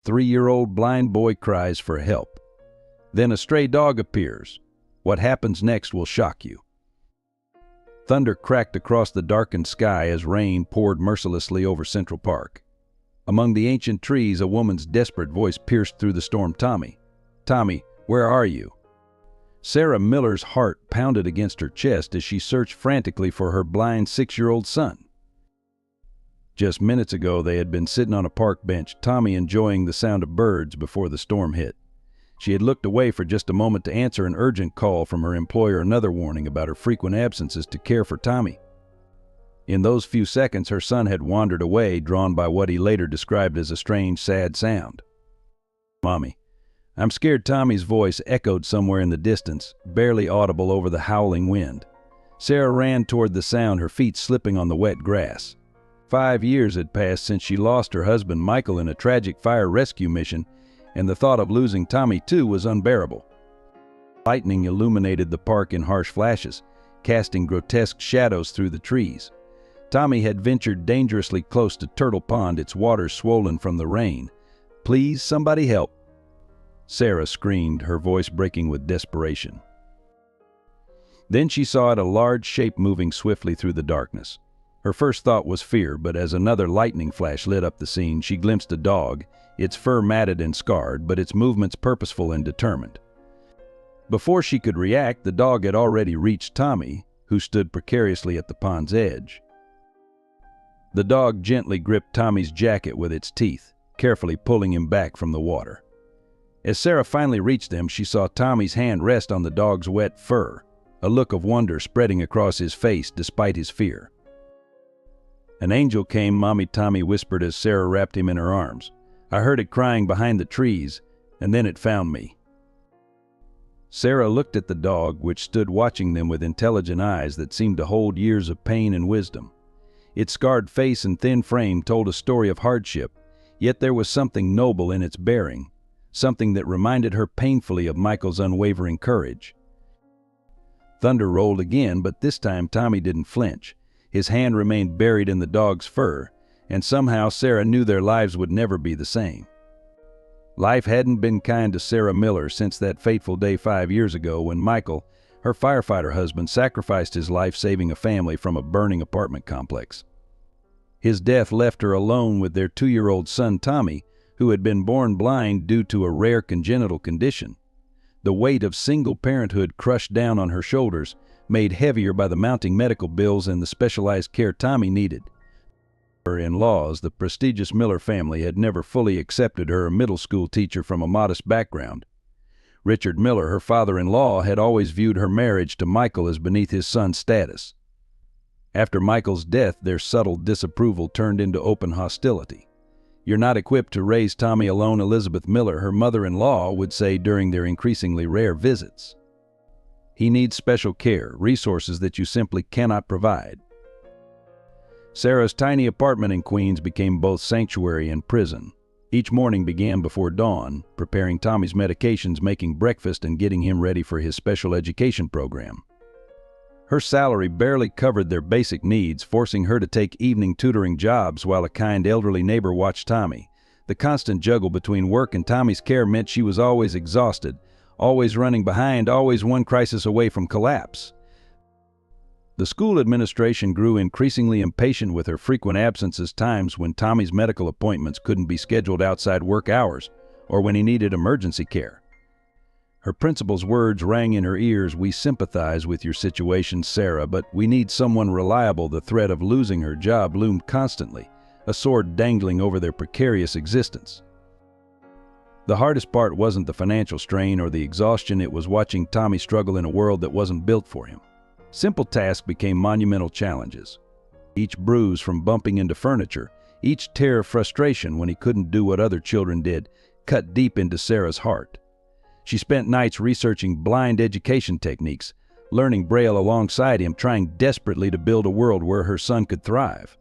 3-year-old blind boy cries for help. Then a stray dog appears. What happens next will shock you. Thunder cracked across the darkened sky as rain poured mercilessly over Central Park. Among the ancient trees, a woman's desperate voice pierced through the storm. "Tommy, Tommy, where are you?" Sarah Miller's heart pounded against her chest as she searched frantically for her blind 6-year-old son. Just minutes ago, they had been sitting on a park bench, Tommy enjoying the sound of birds before the storm hit. She had looked away for just a moment to answer an urgent call from her employer, another warning about her frequent absences to care for Tommy. In those few seconds, her son had wandered away, drawn by what he later described as a strange, sad sound. "Mommy, I'm scared." Tommy's voice echoed somewhere in the distance, barely audible over the howling wind. Sarah ran toward the sound, her feet slipping on the wet grass. 5 years had passed since she lost her husband Michael in a tragic fire rescue mission, and the thought of losing Tommy too was unbearable. Lightning illuminated the park in harsh flashes, casting grotesque shadows through the trees. Tommy had ventured dangerously close to Turtle Pond, its waters swollen from the rain. "Please, somebody help!" Sarah screamed, her voice breaking with desperation. Then she saw a large shape moving swiftly through the darkness. Her first thought was fear, but as another lightning flash lit up the scene, she glimpsed a dog, its fur matted and scarred, but its movements purposeful and determined. Before she could react, the dog had already reached Tommy, who stood precariously at the pond's edge. The dog gently gripped Tommy's jacket with its teeth, carefully pulling him back from the water. As Sarah finally reached them, she saw Tommy's hand rest on the dog's wet fur, a look of wonder spreading across his face despite his fear. "An angel came," Mommy, Tommy whispered as Sarah wrapped him in her arms. "I heard it crying behind the trees, and then it found me." Sarah looked at the dog, which stood watching them with intelligent eyes that seemed to hold years of pain and wisdom. Its scarred face and thin frame told a story of hardship, yet there was something noble in its bearing, something that reminded her painfully of Michael's unwavering courage. Thunder rolled again, but this time Tommy didn't flinch. His hand remained buried in the dog's fur, and somehow Sarah knew their lives would never be the same. Life hadn't been kind to Sarah Miller since that fateful day 5 years ago when Michael, her firefighter husband, sacrificed his life saving a family from a burning apartment complex. His death left her alone with their 2-year-old son Tommy, who had been born blind due to a rare congenital condition. The weight of single parenthood crushed down on her shoulders, made heavier by the mounting medical bills and the specialized care Tommy needed. Her in-laws, the prestigious Miller family, had never fully accepted her, a middle school teacher from a modest background. Richard Miller, her father-in-law, had always viewed her marriage to Michael as beneath his son's status. After Michael's death, their subtle disapproval turned into open hostility. "You're not equipped to raise Tommy alone," Elizabeth Miller, her mother-in-law, would say during their increasingly rare visits. "He needs special care, resources that you simply cannot provide." Sarah's tiny apartment in Queens became both sanctuary and prison. Each morning began before dawn, preparing Tommy's medications, making breakfast, and getting him ready for his special education program. Her salary barely covered their basic needs, forcing her to take evening tutoring jobs while a kind elderly neighbor watched Tommy. The constant juggle between work and Tommy's care meant she was always exhausted, always running behind, always one crisis away from collapse. The school administration grew increasingly impatient with her frequent absences, times when Tommy's medical appointments couldn't be scheduled outside work hours, or when he needed emergency care. Her principal's words rang in her ears: "We sympathize with your situation, Sarah, but we need someone reliable." The threat of losing her job loomed constantly, a sword dangling over their precarious existence. The hardest part wasn't the financial strain or the exhaustion, it was watching Tommy struggle in a world that wasn't built for him. Simple tasks became monumental challenges. Each bruise from bumping into furniture, each tear of frustration when he couldn't do what other children did, cut deep into Sarah's heart. She spent nights researching blind education techniques, learning Braille alongside him, trying desperately to build a world where her son could thrive.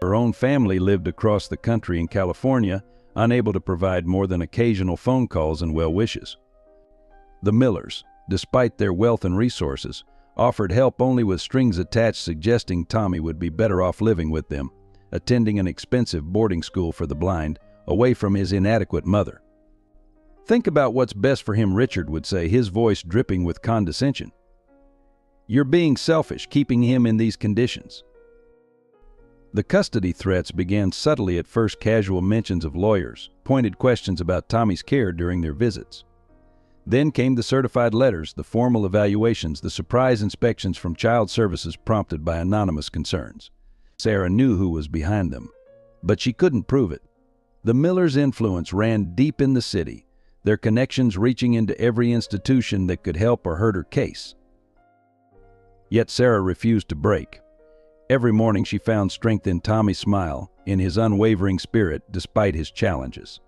Her own family lived across the country in California, unable to provide more than occasional phone calls and well wishes. The Millers, despite their wealth and resources, offered help only with strings attached, suggesting Tommy would be better off living with them, attending an expensive boarding school for the blind, away from his inadequate mother. "Think about what's best for him," Richard would say, his voice dripping with condescension. "You're being selfish, keeping him in these conditions." The custody threats began subtly at first, casual mentions of lawyers, pointed questions about Tommy's care during their visits. Then came the certified letters, the formal evaluations, the surprise inspections from child services prompted by anonymous concerns. Sarah knew who was behind them, but she couldn't prove it. The Millers' influence ran deep in the city, their connections reaching into every institution that could help or hurt her case. Yet Sarah refused to break. Every morning she found strength in Tommy's smile, in his unwavering spirit despite his challenges.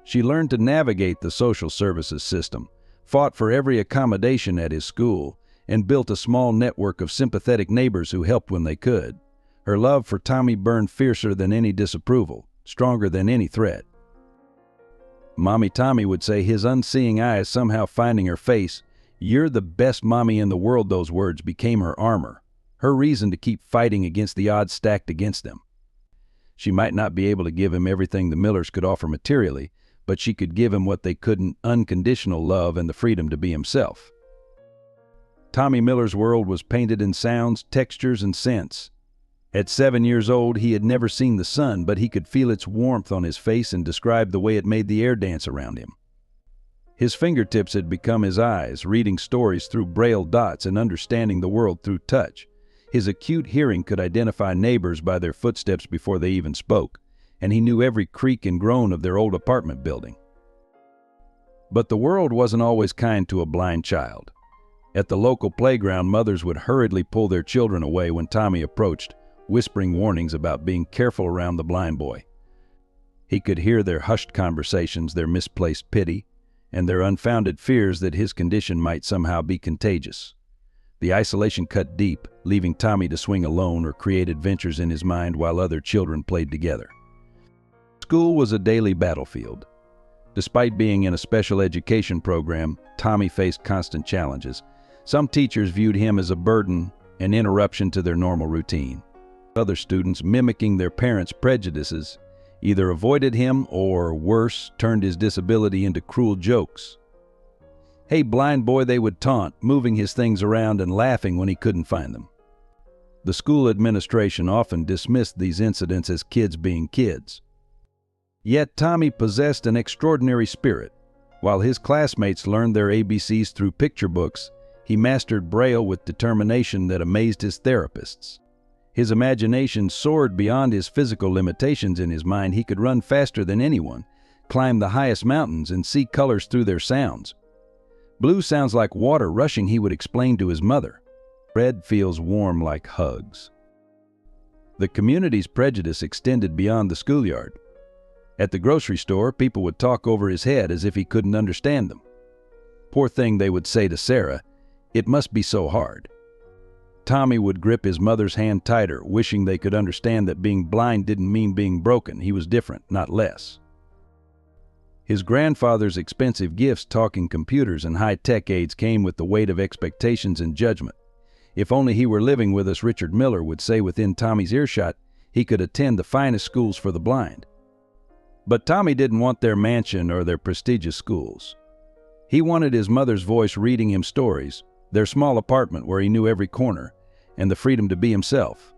She learned to navigate the social services system, fought for every accommodation at his school, and built a small network of sympathetic neighbors who helped when they could. Her love for Tommy burned fiercer than any disapproval, stronger than any threat. Mommy Tommy would say, his unseeing eyes somehow finding her face, "You're the best mommy in the world." Those words became her armor, her reason to keep fighting against the odds stacked against them. She might not be able to give him everything the Millers could offer materially, but she could give him what they couldn't: unconditional love and the freedom to be himself. Tommy Miller's world was painted in sounds, textures, and scents. At 7 years old, he had never seen the sun, but he could feel its warmth on his face and describe the way it made the air dance around him. His fingertips had become his eyes, reading stories through braille dots and understanding the world through touch. His acute hearing could identify neighbors by their footsteps before they even spoke, and he knew every creak and groan of their old apartment building. But the world wasn't always kind to a blind child. At the local playground, mothers would hurriedly pull their children away when Tommy approached, whispering warnings about being careful around the blind boy. He could hear their hushed conversations, their misplaced pity, and their unfounded fears that his condition might somehow be contagious. The isolation cut deep, leaving Tommy to swing alone or create adventures in his mind while other children played together. School was a daily battlefield. Despite being in a special education program, Tommy faced constant challenges. Some teachers viewed him as a burden, an interruption to their normal routine. Other students, mimicking their parents' prejudices, either avoided him or, worse, turned his disability into cruel jokes. "Hey, blind boy," they would taunt, moving his things around and laughing when he couldn't find them. The school administration often dismissed these incidents as kids being kids. Yet Tommy possessed an extraordinary spirit. While his classmates learned their ABCs through picture books, he mastered Braille with determination that amazed his therapists. His imagination soared beyond his physical limitations. In his mind, he could run faster than anyone, climb the highest mountains, and see colors through their sounds. "Blue sounds like water rushing," he would explain to his mother. "Red feels warm like hugs." The community's prejudice extended beyond the schoolyard. At the grocery store, people would talk over his head as if he couldn't understand them. "Poor thing," they would say to Sarah, "it must be so hard." Tommy would grip his mother's hand tighter, wishing they could understand that being blind didn't mean being broken. He was different, not less. His grandfather's expensive gifts, talking computers and high-tech aids, came with the weight of expectations and judgment. "If only he were living with us," Richard Miller would say within Tommy's earshot, "he could attend the finest schools for the blind." But Tommy didn't want their mansion or their prestigious schools. He wanted his mother's voice reading him stories, their small apartment where he knew every corner, and the freedom to be himself.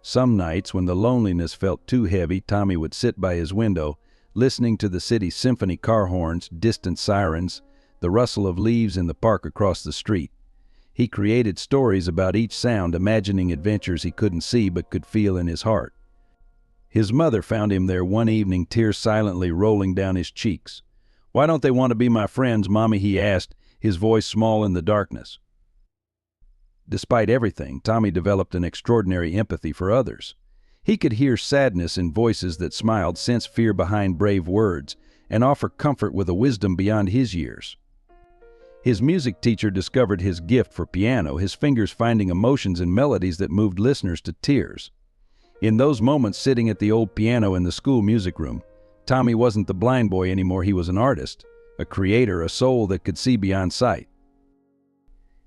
Some nights, when the loneliness felt too heavy, Tommy would sit by his window, listening to the city's symphony car horns, distant sirens, the rustle of leaves in the park across the street. He created stories about each sound, imagining adventures he couldn't see but could feel in his heart. His mother found him there one evening, tears silently rolling down his cheeks. "Why don't they want to be my friends, Mommy?" he asked, his voice small in the darkness. Despite everything, Tommy developed an extraordinary empathy for others. He could hear sadness in voices that smiled, sense fear behind brave words, and offer comfort with a wisdom beyond his years. His music teacher discovered his gift for piano, his fingers finding emotions and melodies that moved listeners to tears. In those moments, sitting at the old piano in the school music room, Tommy wasn't the blind boy anymore. He was an artist, a creator, a soul that could see beyond sight.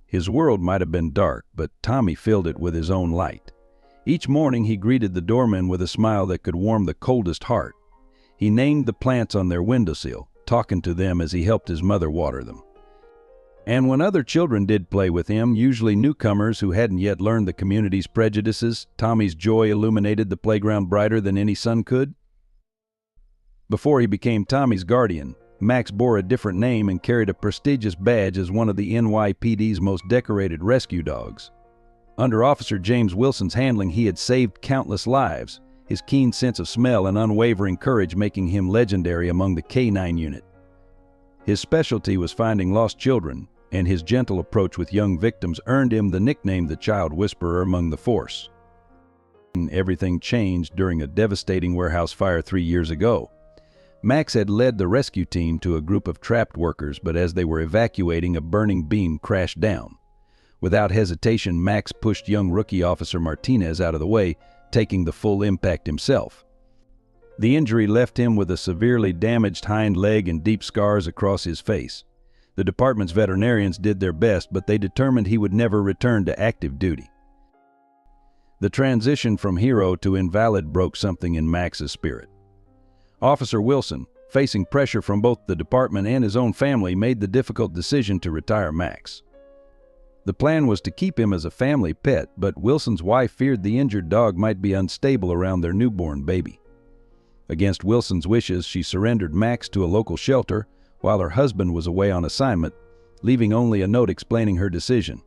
His world might have been dark, but Tommy filled it with his own light. Each morning he greeted the doorman with a smile that could warm the coldest heart. He named the plants on their windowsill, talking to them as he helped his mother water them. And when other children did play with him, usually newcomers who hadn't yet learned the community's prejudices, Tommy's joy illuminated the playground brighter than any sun could. Before he became Tommy's guardian, Max bore a different name and carried a prestigious badge as one of the NYPD's most decorated rescue dogs. Under Officer James Wilson's handling, he had saved countless lives, his keen sense of smell and unwavering courage making him legendary among the K-9 unit. His specialty was finding lost children, and his gentle approach with young victims earned him the nickname the Child Whisperer among the force. Everything changed during a devastating warehouse fire 3 years ago. Max had led the rescue team to a group of trapped workers, but as they were evacuating, a burning beam crashed down. Without hesitation, Max pushed young rookie Officer Martinez out of the way, taking the full impact himself. The injury left him with a severely damaged hind leg and deep scars across his face. The department's veterinarians did their best, but they determined he would never return to active duty. The transition from hero to invalid broke something in Max's spirit. Officer Wilson, facing pressure from both the department and his own family, made the difficult decision to retire Max. The plan was to keep him as a family pet, but Wilson's wife feared the injured dog might be unstable around their newborn baby. Against Wilson's wishes, she surrendered Max to a local shelter while her husband was away on assignment, leaving only a note explaining her decision.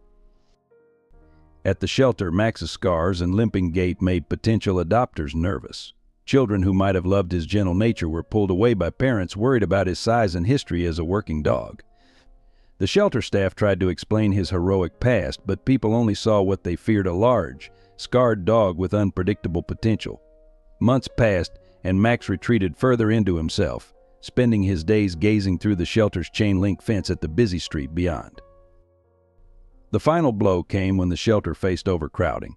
At the shelter, Max's scars and limping gait made potential adopters nervous. Children who might have loved his gentle nature were pulled away by parents worried about his size and history as a working dog. The shelter staff tried to explain his heroic past, but people only saw what they feared: a large, scarred dog with unpredictable potential. Months passed, and Max retreated further into himself, spending his days gazing through the shelter's chain-link fence at the busy street beyond. The final blow came when the shelter faced overcrowding.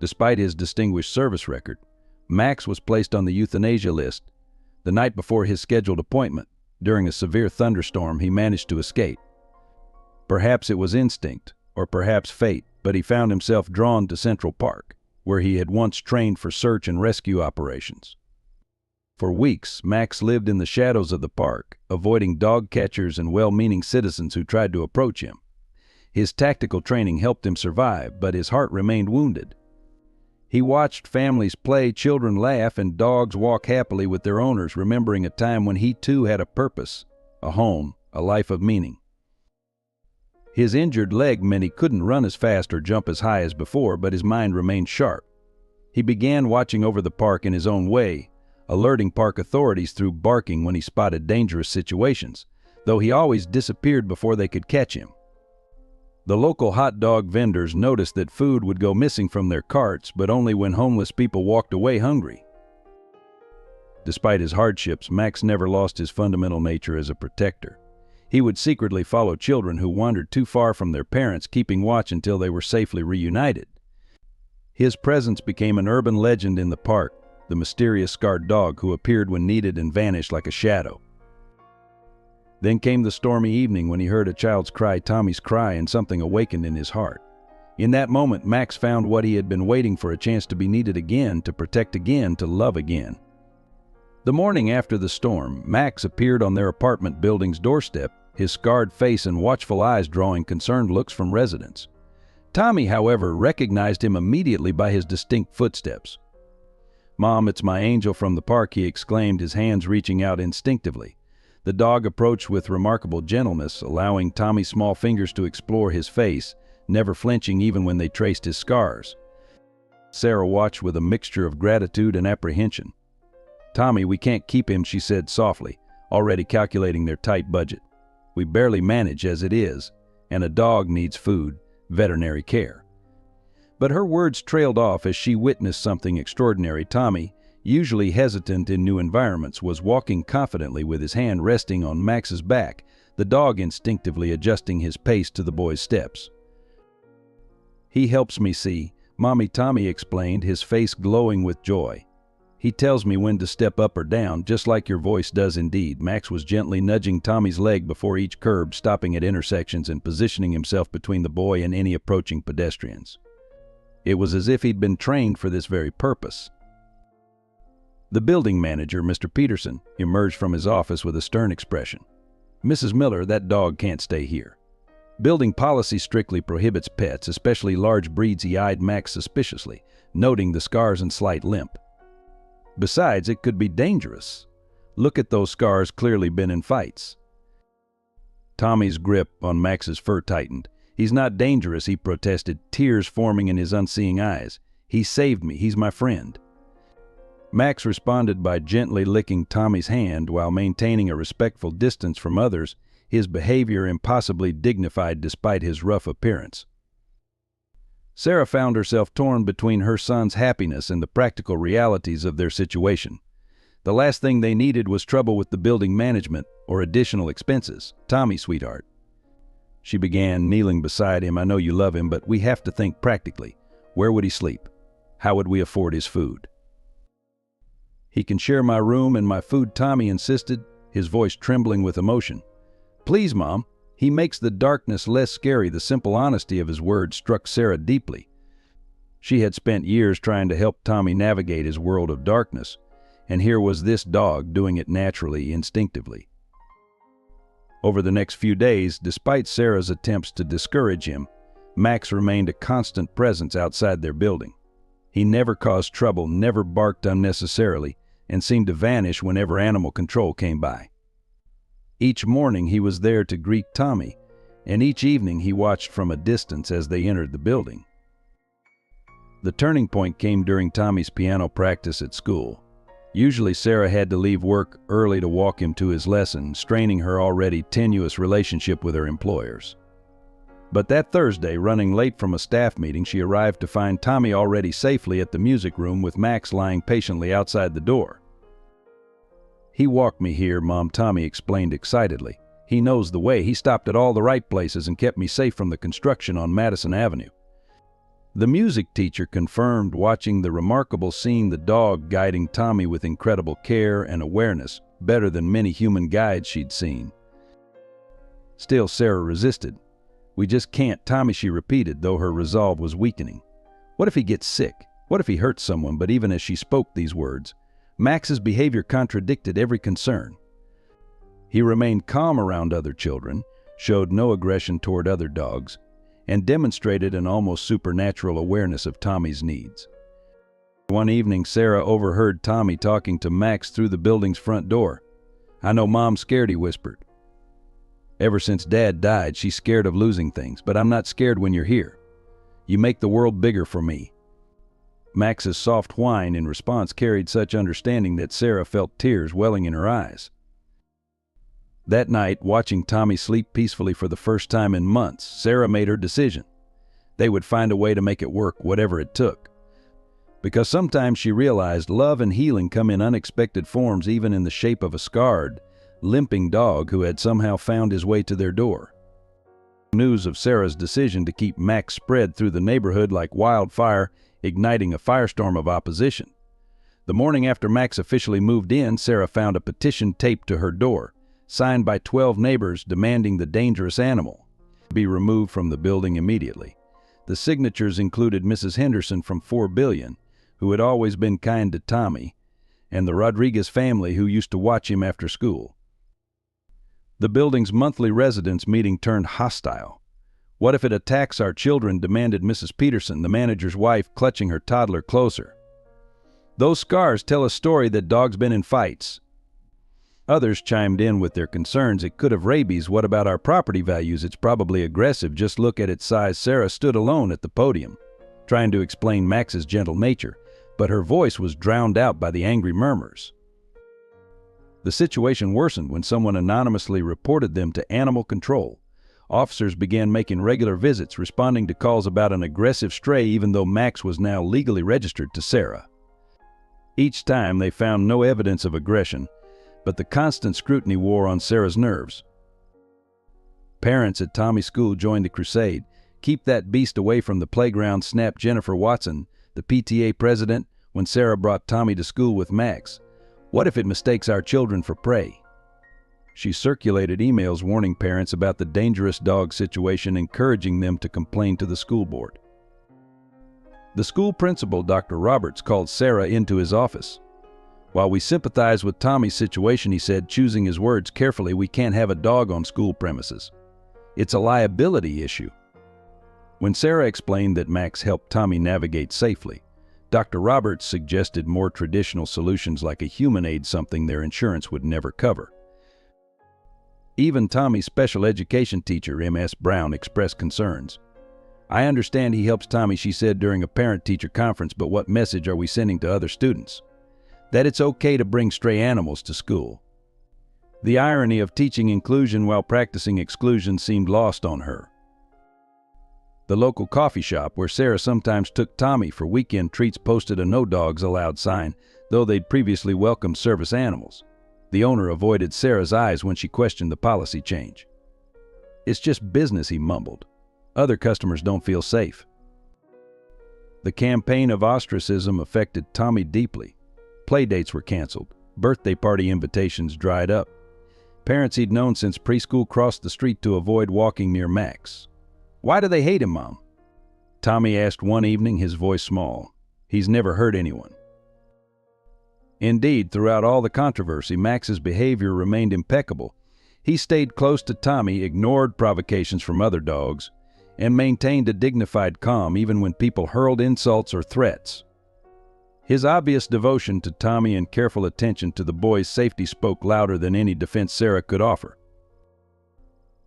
Despite his distinguished service record, Max was placed on the euthanasia list. The night before his scheduled appointment, during a severe thunderstorm, he managed to escape. Perhaps it was instinct, or perhaps fate, but he found himself drawn to Central Park, where he had once trained for search and rescue operations. For weeks, Max lived in the shadows of the park, avoiding dog catchers and well-meaning citizens who tried to approach him. His tactical training helped him survive, but his heart remained wounded. He watched families play, children laugh, and dogs walk happily with their owners, remembering a time when he too had a purpose, a home, a life of meaning. His injured leg meant he couldn't run as fast or jump as high as before, but his mind remained sharp. He began watching over the park in his own way, alerting park authorities through barking when he spotted dangerous situations, though he always disappeared before they could catch him. The local hot dog vendors noticed that food would go missing from their carts, but only when homeless people walked away hungry. Despite his hardships, Max never lost his fundamental nature as a protector. He would secretly follow children who wandered too far from their parents, keeping watch until they were safely reunited. His presence became an urban legend in the park, the mysterious scarred dog who appeared when needed and vanished like a shadow. Then came the stormy evening when he heard a child's cry, Tommy's cry, and something awakened in his heart. In that moment, Max found what he had been waiting for: a chance to be needed again, to protect again, to love again. The morning after the storm, Max appeared on their apartment building's doorstep, his scarred face and watchful eyes drawing concerned looks from residents. Tommy, however, recognized him immediately by his distinct footsteps. "Mom, it's my angel from the park," he exclaimed, his hands reaching out instinctively. The dog approached with remarkable gentleness, allowing Tommy's small fingers to explore his face, never flinching even when they traced his scars. Sarah watched with a mixture of gratitude and apprehension. "Tommy, we can't keep him," she said softly, already calculating their tight budget. "We barely manage as it is, and a dog needs food, veterinary care." But her words trailed off as she witnessed something extraordinary. Tommy, usually hesitant in new environments, was walking confidently with his hand resting on Max's back, the dog instinctively adjusting his pace to the boy's steps. "He helps me see, Mommy," Tommy explained, his face glowing with joy. "He tells me when to step up or down, just like your voice does." Indeed, Max was gently nudging Tommy's leg before each curb, stopping at intersections and positioning himself between the boy and any approaching pedestrians. It was as if he'd been trained for this very purpose. The building manager, Mr. Peterson, emerged from his office with a stern expression. "Mrs. Miller, that dog can't stay here." Building policy strictly prohibits pets, especially large breeds. He eyed Max suspiciously, noting the scars and slight limp. "Besides, it could be dangerous. Look at those scars, clearly been in fights." Tommy's grip on Max's fur tightened. "He's not dangerous," he protested, tears forming in his unseeing eyes. "He saved me. He's my friend." Max responded by gently licking Tommy's hand while maintaining a respectful distance from others, his behavior impossibly dignified despite his rough appearance. Sarah found herself torn between her son's happiness and the practical realities of their situation. The last thing they needed was trouble with the building management or additional expenses. "Tommy, sweetheart," she began, kneeling beside him, "I know you love him, but we have to think practically. Where would he sleep? How would we afford his food?" "He can share my room and my food," Tommy insisted, his voice trembling with emotion. "Please, Mom. He makes the darkness less scary." The simple honesty of his words struck Sarah deeply. She had spent years trying to help Tommy navigate his world of darkness, and here was this dog doing it naturally, instinctively. Over the next few days, despite Sarah's attempts to discourage him, Max remained a constant presence outside their building. He never caused trouble, never barked unnecessarily, and seemed to vanish whenever animal control came by. Each morning he was there to greet Tommy, and each evening he watched from a distance as they entered the building. The turning point came during Tommy's piano practice at school. Usually Sarah had to leave work early to walk him to his lesson, straining her already tenuous relationship with her employers. But that Thursday, running late from a staff meeting, she arrived to find Tommy already safely at the music room with Max lying patiently outside the door. "He walked me here, Mom," Tommy explained excitedly. "He knows the way. He stopped at all the right places and kept me safe from the construction on Madison Avenue." The music teacher confirmed, watching the remarkable scene, the dog guiding Tommy with incredible care and awareness, better than many human guides she'd seen. Still, Sarah resisted. "We just can't, Tommy," she repeated, though her resolve was weakening. "What if he gets sick? What if he hurts someone?" But even as she spoke these words, Max's behavior contradicted every concern. He remained calm around other children, showed no aggression toward other dogs, and demonstrated an almost supernatural awareness of Tommy's needs. One evening, Sarah overheard Tommy talking to Max through the building's front door. "I know Mom's scared," he whispered. "Ever since Dad died, she's scared of losing things, but I'm not scared when you're here. You make the world bigger for me." Max's soft whine in response carried such understanding that Sarah felt tears welling in her eyes. That night, watching Tommy sleep peacefully for the first time in months, Sarah made her decision. They would find a way to make it work, whatever it took. Because sometimes she realized love and healing come in unexpected forms, even in the shape of a scarred, limping dog who had somehow found his way to their door. News of Sarah's decision to keep Max spread through the neighborhood like wildfire, igniting a firestorm of opposition. The morning after Max officially moved in, Sarah found a petition taped to her door, signed by 12 neighbors demanding the dangerous animal be removed from the building immediately. The signatures included Mrs. Henderson from 4 Billion, who had always been kind to Tommy, and the Rodriguez family who used to watch him after school. The building's monthly residents meeting turned hostile. "What if it attacks our children?" demanded Mrs. Peterson, the manager's wife, clutching her toddler closer. "Those scars tell a story that dog's been in fights." Others chimed in with their concerns. "It could have rabies. What about our property values? It's probably aggressive. Just look at its size." Sarah stood alone at the podium, trying to explain Max's gentle nature, but her voice was drowned out by the angry murmurs. The situation worsened when someone anonymously reported them to animal control. Officers began making regular visits, responding to calls about an aggressive stray, even though Max was now legally registered to Sarah. Each time they found no evidence of aggression, but the constant scrutiny wore on Sarah's nerves. Parents at Tommy's school joined the crusade. "Keep that beast away from the playground," snapped Jennifer Watson, the PTA president, when Sarah brought Tommy to school with Max. "What if it mistakes our children for prey?" She circulated emails warning parents about the dangerous dog situation, encouraging them to complain to the school board. The school principal, Dr. Roberts, called Sarah into his office. While we sympathize with Tommy's situation, he said, choosing his words carefully, we can't have a dog on school premises. It's a liability issue. When Sarah explained that Max helped Tommy navigate safely, Dr. Roberts suggested more traditional solutions like a human aid, something their insurance would never cover. Even Tommy's special education teacher, M.S. Brown, expressed concerns. I understand he helps Tommy, she said during a parent-teacher conference, but what message are we sending to other students? That it's okay to bring stray animals to school. The irony of teaching inclusion while practicing exclusion seemed lost on her. The local coffee shop where Sarah sometimes took Tommy for weekend treats posted a "No Dogs Allowed" sign, though they'd previously welcomed service animals. The owner avoided Sarah's eyes when she questioned the policy change. It's just business, he mumbled. Other customers don't feel safe. The campaign of ostracism affected Tommy deeply. Playdates were canceled. Birthday party invitations dried up. Parents he'd known since preschool crossed the street to avoid walking near Max. Why do they hate him, Mom? Tommy asked one evening, his voice small. He's never hurt anyone. Indeed, throughout all the controversy, Max's behavior remained impeccable. He stayed close to Tommy, ignored provocations from other dogs, and maintained a dignified calm even when people hurled insults or threats. His obvious devotion to Tommy and careful attention to the boy's safety spoke louder than any defense Sarah could offer.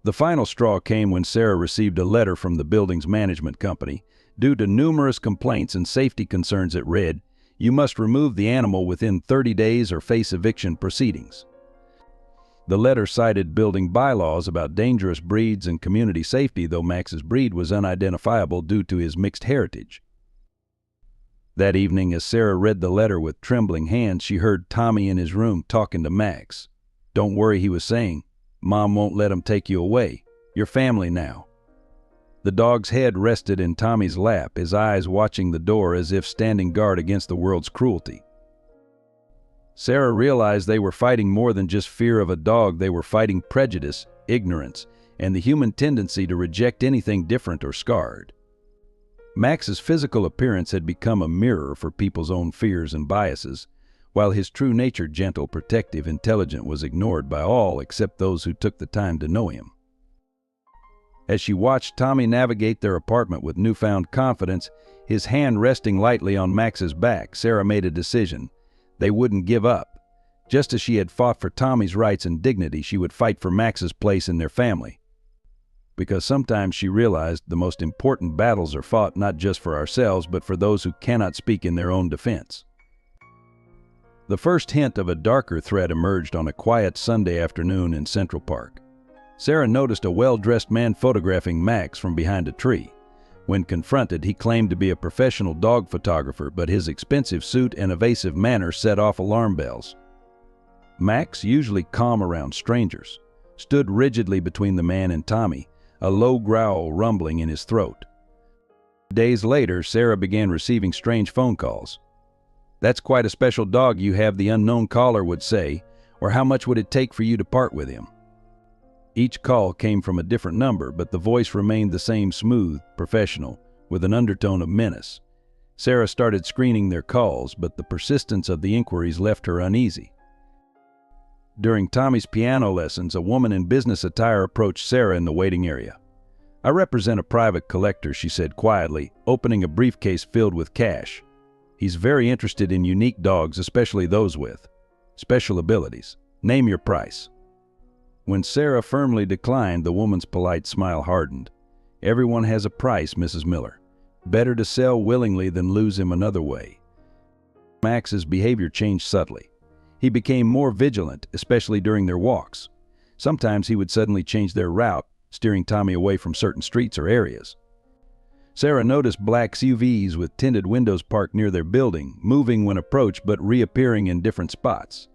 The final straw came when Sarah received a letter from the building's management company. Due to numerous complaints and safety concerns, it read, "You must remove the animal within 30 days or face eviction proceedings." The letter cited building bylaws about dangerous breeds and community safety, though Max's breed was unidentifiable due to his mixed heritage. That evening, as Sarah read the letter with trembling hands, she heard Tommy in his room talking to Max. "Don't worry," he was saying. "Mom won't let him take you away. You're family now." The dog's head rested in Tommy's lap, his eyes watching the door as if standing guard against the world's cruelty. Sarah realized they were fighting more than just fear of a dog. They were fighting prejudice, ignorance, and the human tendency to reject anything different or scarred. Max's physical appearance had become a mirror for people's own fears and biases, while his true nature, gentle, protective, intelligent, was ignored by all except those who took the time to know him. As she watched Tommy navigate their apartment with newfound confidence, his hand resting lightly on Max's back, Sarah made a decision. They wouldn't give up. Just as she had fought for Tommy's rights and dignity, she would fight for Max's place in their family. Because sometimes she realized the most important battles are fought not just for ourselves, but for those who cannot speak in their own defense. The first hint of a darker threat emerged on a quiet Sunday afternoon in Central Park. Sarah noticed a well-dressed man photographing Max from behind a tree. When confronted, he claimed to be a professional dog photographer, but his expensive suit and evasive manner set off alarm bells. Max, usually calm around strangers, stood rigidly between the man and Tommy, a low growl rumbling in his throat. Days later, Sarah began receiving strange phone calls. "That's quite a special dog you have," the unknown caller would say, or "How much would it take for you to part with him?" Each call came from a different number, but the voice remained the same, smooth, professional, with an undertone of menace. Sarah started screening their calls, but the persistence of the inquiries left her uneasy. During Tommy's piano lessons, a woman in business attire approached Sarah in the waiting area. "I represent a private collector," she said quietly, opening a briefcase filled with cash. "He's very interested in unique dogs, especially those with special abilities. Name your price." When Sarah firmly declined, the woman's polite smile hardened. "Everyone has a price, Mrs. Miller. Better to sell willingly than lose him another way." Max's behavior changed subtly. He became more vigilant, especially during their walks. Sometimes he would suddenly change their route, steering Tommy away from certain streets or areas. Sarah noticed black SUVs with tinted windows parked near their building, moving when approached but reappearing in different spots.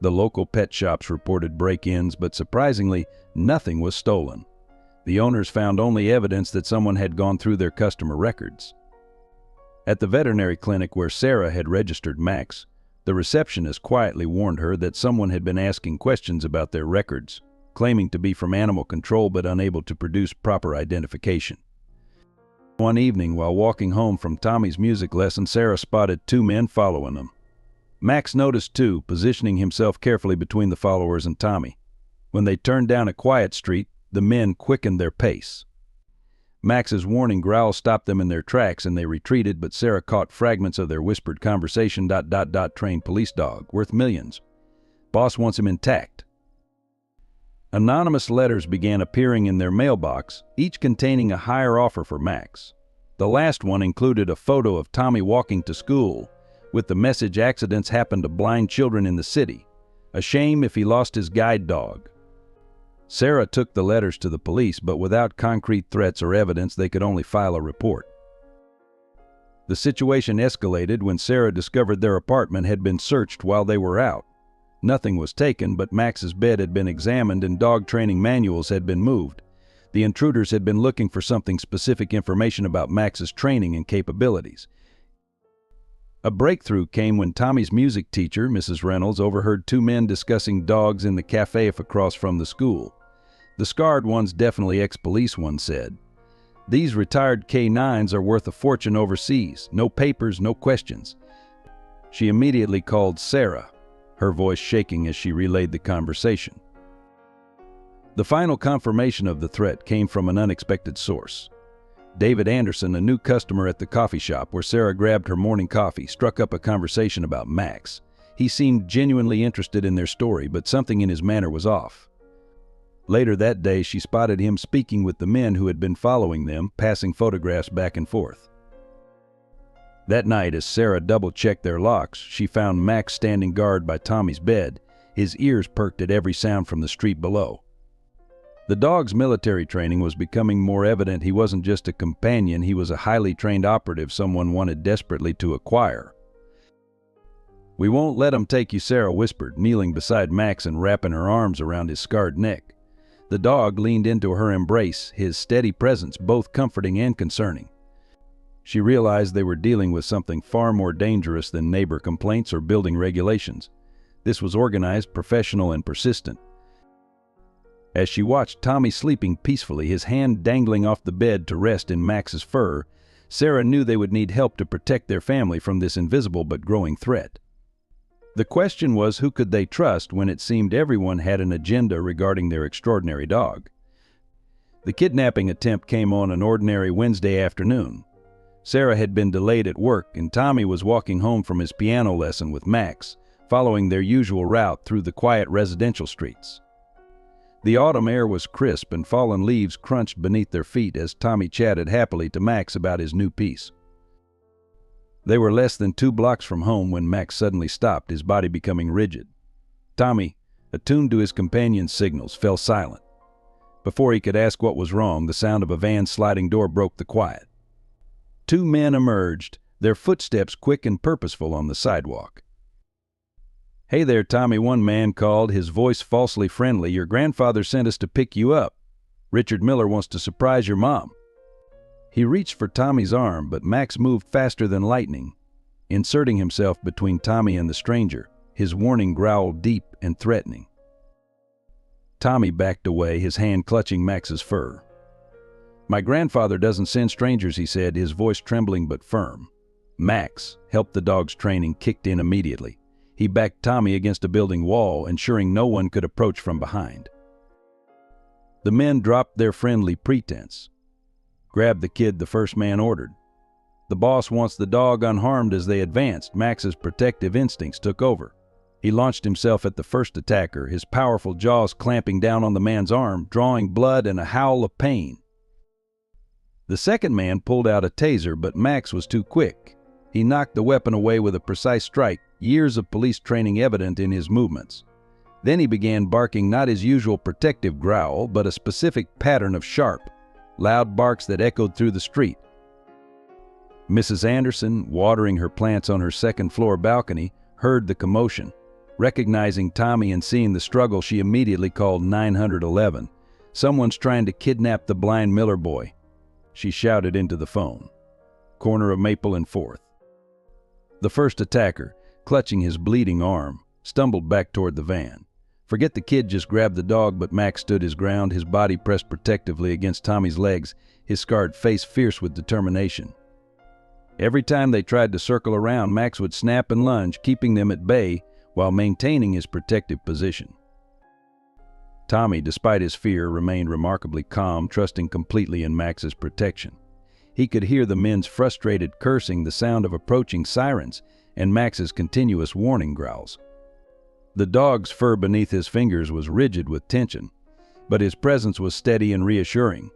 The local pet shops reported break-ins, but surprisingly, nothing was stolen. The owners found only evidence that someone had gone through their customer records. At the veterinary clinic where Sarah had registered Max, the receptionist quietly warned her that someone had been asking questions about their records, claiming to be from animal control but unable to produce proper identification. One evening, while walking home from Tommy's music lesson, Sarah spotted two men following them. Max noticed too, positioning himself carefully between the followers and Tommy. When they turned down a quiet street, the men quickened their pace. Max's warning growl stopped them in their tracks and they retreated, but Sarah caught fragments of their whispered conversation. Trained police dog, worth millions. Boss wants him intact. Anonymous letters began appearing in their mailbox, each containing a higher offer for Max. The last one included a photo of Tommy walking to school, with the message, "Accidents happen to blind children in the city. A shame if he lost his guide dog." Sarah took the letters to the police, but without concrete threats or evidence, they could only file a report. The situation escalated when Sarah discovered their apartment had been searched while they were out. Nothing was taken, but Max's bed had been examined and dog training manuals had been moved. The intruders had been looking for something specific, information about Max's training and capabilities. A breakthrough came when Tommy's music teacher, Mrs. Reynolds, overheard two men discussing dogs in the cafe across from the school. "The scarred one's definitely ex-police," one said. "These retired K9s are worth a fortune overseas. No papers, no questions." She immediately called Sarah, her voice shaking as she relayed the conversation. The final confirmation of the threat came from an unexpected source. David Anderson, a new customer at the coffee shop where Sarah grabbed her morning coffee, struck up a conversation about Max. He seemed genuinely interested in their story, but something in his manner was off. Later that day, she spotted him speaking with the men who had been following them, passing photographs back and forth. That night, as Sarah double-checked their locks, she found Max standing guard by Tommy's bed, his ears perked at every sound from the street below. The dog's military training was becoming more evident. He wasn't just a companion, he was a highly trained operative someone wanted desperately to acquire. "We won't let 'em take you," Sarah whispered, kneeling beside Max and wrapping her arms around his scarred neck. The dog leaned into her embrace, his steady presence both comforting and concerning. She realized they were dealing with something far more dangerous than neighbor complaints or building regulations. This was organized, professional, and persistent. As she watched Tommy sleeping peacefully, his hand dangling off the bed to rest in Max's fur, Sarah knew they would need help to protect their family from this invisible but growing threat. The question was, who could they trust when it seemed everyone had an agenda regarding their extraordinary dog? The kidnapping attempt came on an ordinary Wednesday afternoon. Sarah had been delayed at work, and Tommy was walking home from his piano lesson with Max, following their usual route through the quiet residential streets. The autumn air was crisp and fallen leaves crunched beneath their feet as Tommy chatted happily to Max about his new piece. They were less than 2 blocks from home when Max suddenly stopped, his body becoming rigid. Tommy, attuned to his companion's signals, fell silent. Before he could ask what was wrong, the sound of a van's sliding door broke the quiet. 2 men emerged, their footsteps quick and purposeful on the sidewalk. "Hey there, Tommy," one man called, his voice falsely friendly. "Your grandfather sent us to pick you up. Richard Miller wants to surprise your mom." He reached for Tommy's arm, but Max moved faster than lightning, inserting himself between Tommy and the stranger, his warning growl deep and threatening. Tommy backed away, his hand clutching Max's fur. "My grandfather doesn't send strangers," he said, his voice trembling but firm. Max, helped the dog's training, kicked in immediately. He backed Tommy against a building wall, ensuring no one could approach from behind. The men dropped their friendly pretense. "Grab the kid," the first man ordered. "The boss wants the dog unharmed." As they advanced, Max's protective instincts took over. He launched himself at the first attacker, his powerful jaws clamping down on the man's arm, drawing blood and a howl of pain. The second man pulled out a taser, but Max was too quick. He knocked the weapon away with a precise strike, years of police training evident in his movements. Then he began barking not his usual protective growl, but a specific pattern of sharp, loud barks that echoed through the street. Mrs. Anderson, watering her plants on her second-floor balcony, heard the commotion. Recognizing Tommy and seeing the struggle, she immediately called 911. "Someone's trying to kidnap the blind Miller boy," she shouted into the phone. Corner of Maple and 4th. The first attacker, clutching his bleeding arm, stumbled back toward the van. "Forget the kid, just grab the dog," but Max stood his ground, his body pressed protectively against Tommy's legs, his scarred face fierce with determination. Every time they tried to circle around, Max would snap and lunge, keeping them at bay while maintaining his protective position. Tommy, despite his fear, remained remarkably calm, trusting completely in Max's protection. He could hear the men's frustrated cursing, the sound of approaching sirens, and Max's continuous warning growls. The dog's fur beneath his fingers was rigid with tension, but his presence was steady and reassuring.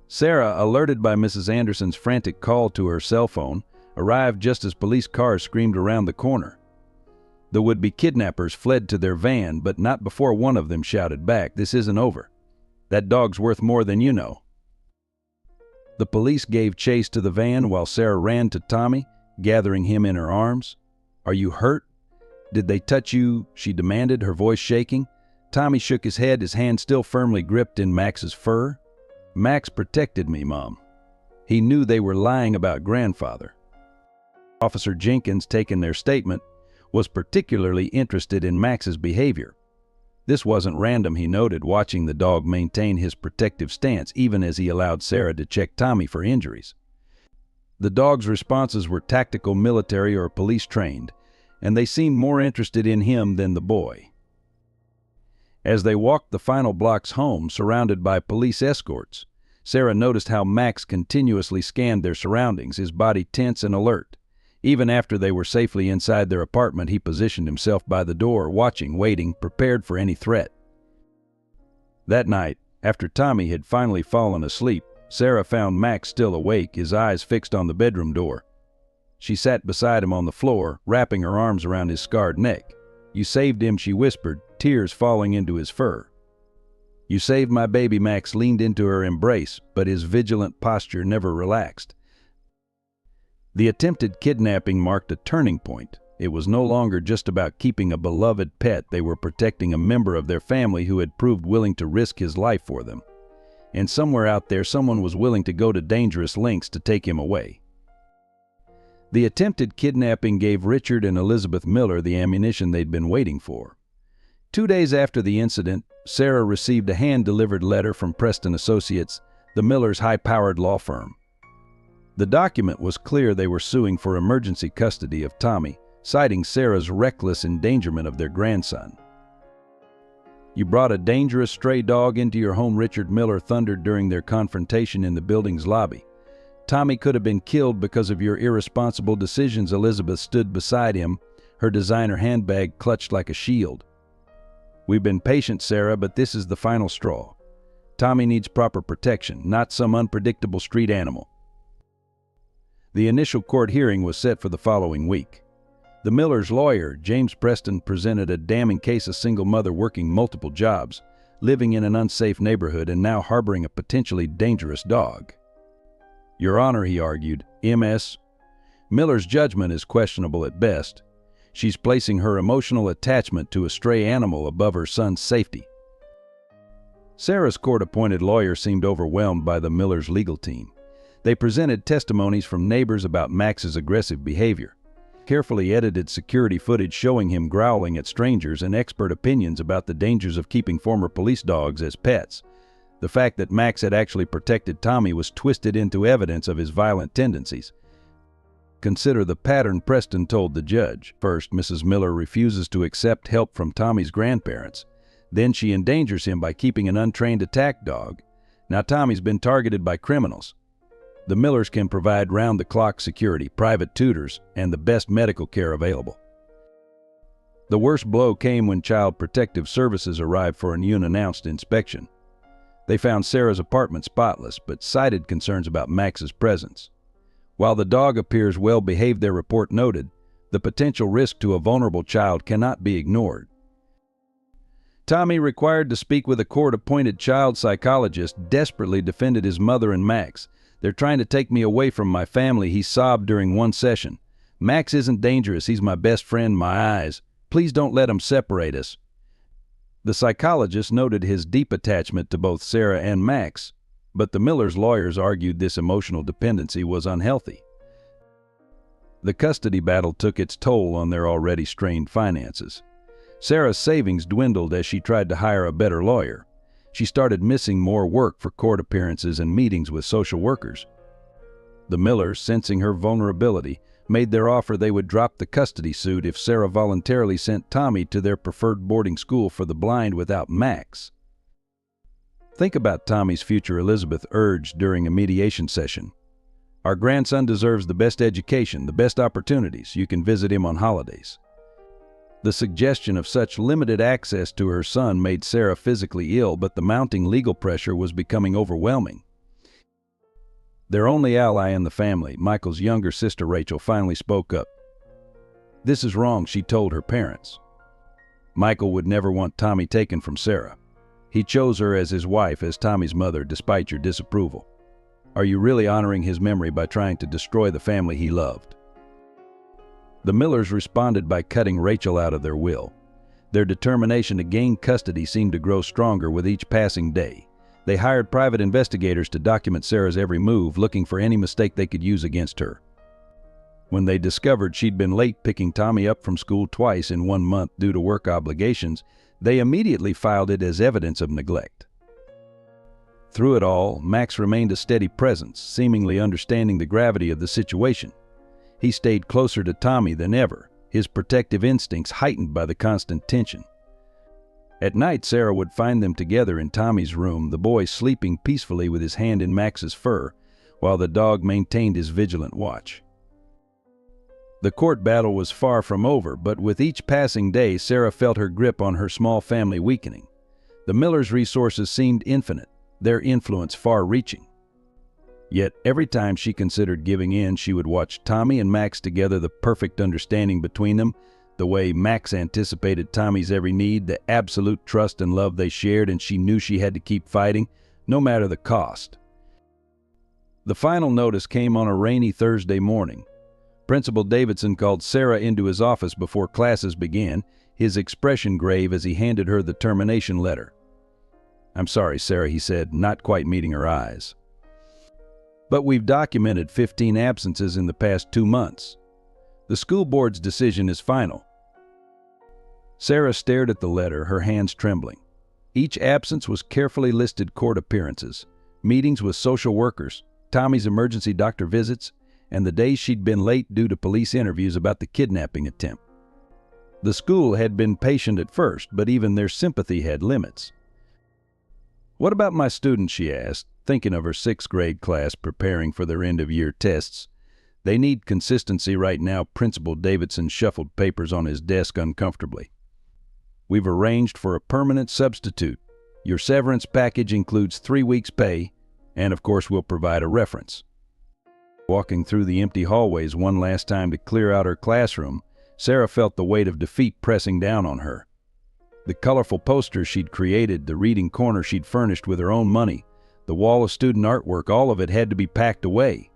Sarah, alerted by Mrs. Anderson's frantic call to her cell phone, arrived just as police cars screamed around the corner. The would-be kidnappers fled to their van, but not before one of them shouted back, "This isn't over. That dog's worth more than you know." The police gave chase to the van while Sarah ran to Tommy, gathering him in her arms. "Are you hurt? Did they touch you?" she demanded, her voice shaking. Tommy shook his head, his hand still firmly gripped in Max's fur. "Max protected me, Mom." He knew they were lying about grandfather. Officer Jenkins, taking their statement, was particularly interested in Max's behavior. This wasn't random, he noted, watching the dog maintain his protective stance even as he allowed Sarah to check Tommy for injuries. The dog's responses were tactical, military, or police trained, and they seemed more interested in him than the boy. As they walked the final blocks home, surrounded by police escorts, Sarah noticed how Max continuously scanned their surroundings, his body tense and alert. Even after they were safely inside their apartment, he positioned himself by the door, watching, waiting, prepared for any threat. That night, after Tommy had finally fallen asleep, Sarah found Max still awake, his eyes fixed on the bedroom door. She sat beside him on the floor, wrapping her arms around his scarred neck. "You saved him," she whispered, tears falling into his fur. "You saved my baby." Max leaned into her embrace, but his vigilant posture never relaxed. The attempted kidnapping marked a turning point. It was no longer just about keeping a beloved pet. They were protecting a member of their family who had proved willing to risk his life for them. And somewhere out there, someone was willing to go to dangerous lengths to take him away. The attempted kidnapping gave Richard and Elizabeth Miller the ammunition they'd been waiting for. 2 days after the incident, Sarah received a hand-delivered letter from Preston Associates, the Millers' high-powered law firm. The document was clear they were suing for emergency custody of Tommy, citing Sarah's reckless endangerment of their grandson. "You brought a dangerous stray dog into your home," Richard Miller thundered during their confrontation in the building's lobby. "Tommy could have been killed because of your irresponsible decisions." Elizabeth stood beside him, her designer handbag clutched like a shield. "We've been patient, Sarah, but this is the final straw. Tommy needs proper protection, not some unpredictable street animal." The initial court hearing was set for the following week. The Millers' lawyer, James Preston, presented a damning case: a single mother working multiple jobs, living in an unsafe neighborhood, and now harboring a potentially dangerous dog. "Your Honor," he argued, Ms. Miller's judgment is questionable at best. She's placing her emotional attachment to a stray animal above her son's safety. Sarah's court-appointed lawyer seemed overwhelmed by the Millers' legal team. They presented testimonies from neighbors about Max's aggressive behavior, carefully edited security footage showing him growling at strangers, and expert opinions about the dangers of keeping former police dogs as pets. The fact that Max had actually protected Tommy was twisted into evidence of his violent tendencies. "Consider the pattern," Preston told the judge. "First, Mrs. Miller refuses to accept help from Tommy's grandparents. Then she endangers him by keeping an untrained attack dog. Now Tommy's been targeted by criminals. The Millers can provide round-the-clock security, private tutors, and the best medical care available." The worst blow came when Child Protective Services arrived for an unannounced inspection. They found Sarah's apartment spotless, but cited concerns about Max's presence. While the dog appears well-behaved, their report noted, the potential risk to a vulnerable child cannot be ignored. Tommy, required to speak with a court-appointed child psychologist, desperately defended his mother and Max. "They're trying to take me away from my family," he sobbed during one session. "Max isn't dangerous. He's my best friend, my eyes. Please don't let him separate us." The psychologist noted his deep attachment to both Sarah and Max, but the Millers' lawyers argued this emotional dependency was unhealthy. The custody battle took its toll on their already strained finances. Sarah's savings dwindled as she tried to hire a better lawyer. She started missing more work for court appearances and meetings with social workers. The Millers, sensing her vulnerability, made their offer they would drop the custody suit if Sarah voluntarily sent Tommy to their preferred boarding school for the blind without Max. "Think about Tommy's future," Elizabeth urged during a mediation session. "Our grandson deserves the best education, the best opportunities. You can visit him on holidays." The suggestion of such limited access to her son made Sarah physically ill, but the mounting legal pressure was becoming overwhelming. Their only ally in the family, Michael's younger sister Rachel, finally spoke up. "This is wrong," she told her parents. "Michael would never want Tommy taken from Sarah. He chose her as his wife, as Tommy's mother, despite your disapproval. Are you really honoring his memory by trying to destroy the family he loved?" The Millers responded by cutting Rachel out of their will. Their determination to gain custody seemed to grow stronger with each passing day. They hired private investigators to document Sarah's every move, looking for any mistake they could use against her. When they discovered she'd been late picking Tommy up from school twice in 1 month due to work obligations, they immediately filed it as evidence of neglect. Through it all, Max remained a steady presence, seemingly understanding the gravity of the situation. He stayed closer to Tommy than ever, his protective instincts heightened by the constant tension. At night, Sarah would find them together in Tommy's room, the boy sleeping peacefully with his hand in Max's fur, while the dog maintained his vigilant watch. The court battle was far from over, but with each passing day, Sarah felt her grip on her small family weakening. The Millers' resources seemed infinite, their influence far-reaching. Yet every time she considered giving in, she would watch Tommy and Max together, the perfect understanding between them, the way Max anticipated Tommy's every need, the absolute trust and love they shared, and she knew she had to keep fighting, no matter the cost. The final notice came on a rainy Thursday morning. Principal Davidson called Sarah into his office before classes began, his expression grave as he handed her the termination letter. "I'm sorry, Sarah," he said, not quite meeting her eyes. "But we've documented 15 absences in the past 2 months. The school board's decision is final." Sarah stared at the letter, her hands trembling. Each absence was carefully listed: court appearances, meetings with social workers, Tommy's emergency doctor visits, and the days she'd been late due to police interviews about the kidnapping attempt. The school had been patient at first, but even their sympathy had limits. "What about my students?" she asked, thinking of her 6th grade class preparing for their end-of-year tests. "They need consistency right now." Principal Davidson shuffled papers on his desk uncomfortably. "We've arranged for a permanent substitute. Your severance package includes 3 weeks' pay, and of course we'll provide a reference." Walking through the empty hallways one last time to clear out her classroom, Sarah felt the weight of defeat pressing down on her. The colorful posters she'd created, the reading corner she'd furnished with her own money, the wall of student artwork, all of it had to be packed away.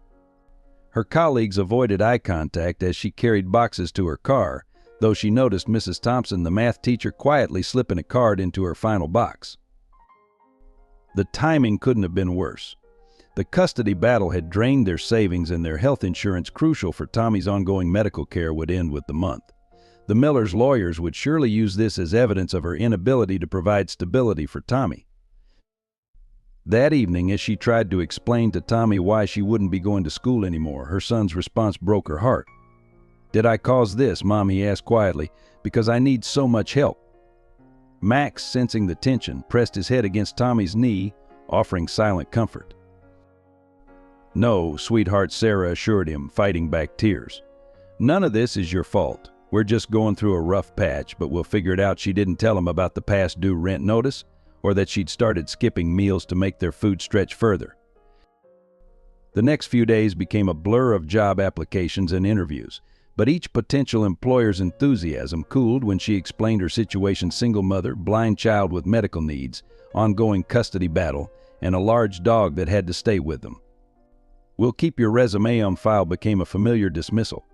Her colleagues avoided eye contact as she carried boxes to her car, though she noticed Mrs. Thompson, the math teacher, quietly slipping a card into her final box. The timing couldn't have been worse. The custody battle had drained their savings, and their health insurance, crucial for Tommy's ongoing medical care, would end with the month. The Millers' lawyers would surely use this as evidence of her inability to provide stability for Tommy. That evening, as she tried to explain to Tommy why she wouldn't be going to school anymore, her son's response broke her heart. "Did I cause this, Mom?" he asked quietly. "Because I need so much help." Max, sensing the tension, pressed his head against Tommy's knee, offering silent comfort. "No, sweetheart," Sarah assured him, fighting back tears. "None of this is your fault. We're just going through a rough patch, but we'll figure it out." She didn't tell him about the past due rent notice, or that she'd started skipping meals to make their food stretch further. The next few days became a blur of job applications and interviews, but each potential employer's enthusiasm cooled when she explained her situation: single mother, blind child with medical needs, ongoing custody battle, and a large dog that had to stay with them. "We'll keep your resume on file" became a familiar dismissal.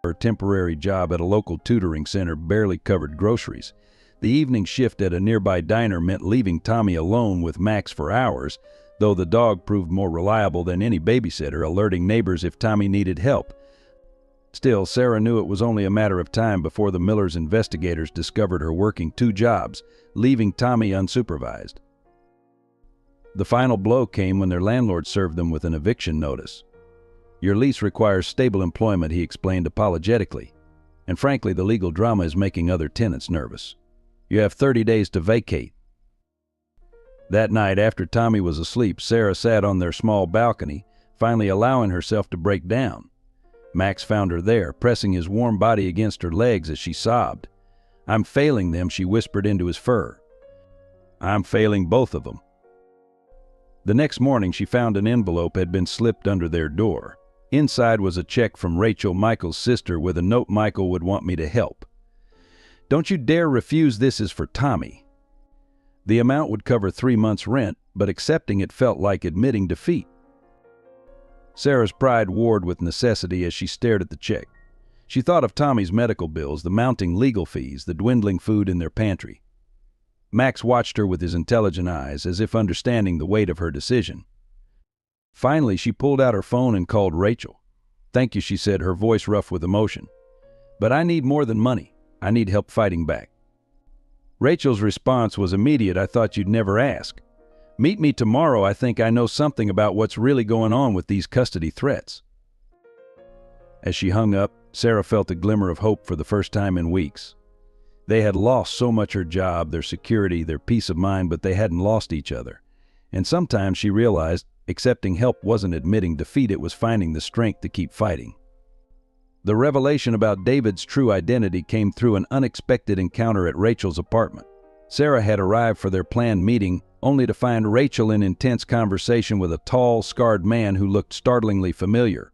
Her temporary job at a local tutoring center barely covered groceries. The evening shift at a nearby diner meant leaving Tommy alone with Max for hours, though the dog proved more reliable than any babysitter, alerting neighbors if Tommy needed help. Still, Sarah knew it was only a matter of time before the Millers' investigators discovered her working 2 jobs, leaving Tommy unsupervised. The final blow came when their landlord served them with an eviction notice. Your lease requires stable employment, he explained apologetically. And frankly, the legal drama is making other tenants nervous. You have 30 days to vacate. That night, after Tommy was asleep, Sarah sat on their small balcony, finally allowing herself to break down. Max found her there, pressing his warm body against her legs as she sobbed. "I'm failing them," she whispered into his fur. "I'm failing both of them." The next morning, she found an envelope had been slipped under their door. Inside was a check from Rachel, Michael's sister, with a note: "Michael would want me to help. Don't you dare refuse. This is for Tommy." The amount would cover 3 months' rent, but accepting it felt like admitting defeat. Sarah's pride warred with necessity as she stared at the check. She thought of Tommy's medical bills, the mounting legal fees, the dwindling food in their pantry. Max watched her with his intelligent eyes, as if understanding the weight of her decision. Finally, she pulled out her phone and called Rachel. "Thank you," she said, her voice rough with emotion. "But I need more than money. I need help fighting back." Rachel's response was immediate. "I thought you'd never ask. Meet me tomorrow. I think I know something about what's really going on with these custody threats." As she hung up, Sarah felt a glimmer of hope for the first time in weeks. They had lost so much: her job, their security, their peace of mind, but they hadn't lost each other. And sometimes she realized accepting help wasn't admitting defeat, it was finding the strength to keep fighting. The revelation about David's true identity came through an unexpected encounter at Rachel's apartment. Sarah had arrived for their planned meeting, only to find Rachel in intense conversation with a tall, scarred man who looked startlingly familiar.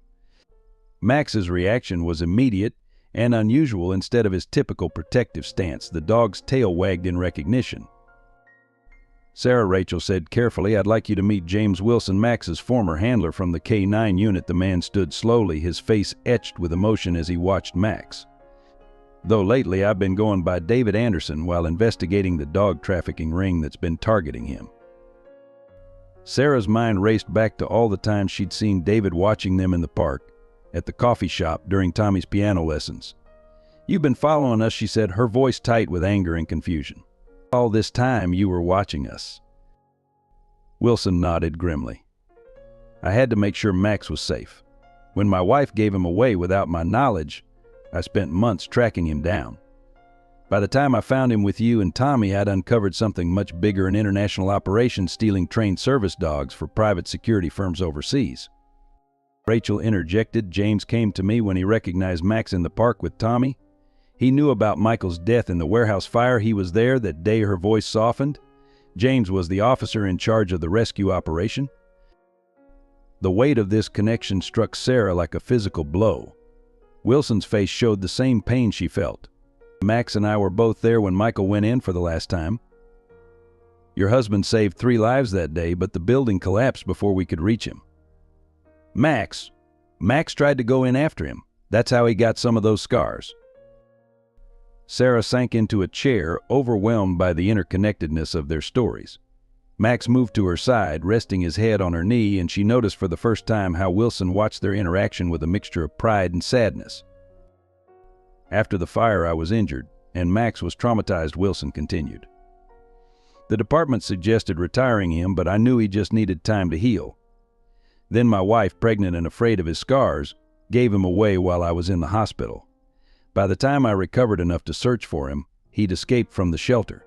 Max's reaction was immediate and unusual. Instead of his typical protective stance, the dog's tail wagged in recognition. "Sarah," Rachel said carefully, "I'd like you to meet James Wilson, Max's former handler from the K-9 unit." The man stood slowly, his face etched with emotion as he watched Max. "Though lately I've been going by David Anderson while investigating the dog trafficking ring that's been targeting him." Sarah's mind raced back to all the times she'd seen David watching them in the park, at the coffee shop, during Tommy's piano lessons. "You've been following us," she said, her voice tight with anger and confusion. "All this time you were watching us." Wilson nodded grimly. "I had to make sure Max was safe. When my wife gave him away without my knowledge, I spent months tracking him down. By the time I found him with you and Tommy, I'd uncovered something much bigger: an international operation stealing trained service dogs for private security firms overseas." Rachel interjected. "James came to me when he recognized Max in the park with Tommy. He knew about Michael's death in the warehouse fire. He was there that day." Her voice softened. "James was the officer in charge of the rescue operation." The weight of this connection struck Sarah like a physical blow. Wilson's face showed the same pain she felt. "Max and I were both there when Michael went in for the last time. Your husband saved 3 lives that day, but the building collapsed before we could reach him." Max tried to go in after him. That's how he got some of those scars." Sarah sank into a chair, overwhelmed by the interconnectedness of their stories. Max moved to her side, resting his head on her knee, and she noticed for the first time how Wilson watched their interaction with a mixture of pride and sadness. "After the fire, I was injured, and Max was traumatized," Wilson continued. "The department suggested retiring him, but I knew he just needed time to heal. Then my wife, pregnant and afraid of his scars, gave him away while I was in the hospital. By the time I recovered enough to search for him, he'd escaped from the shelter."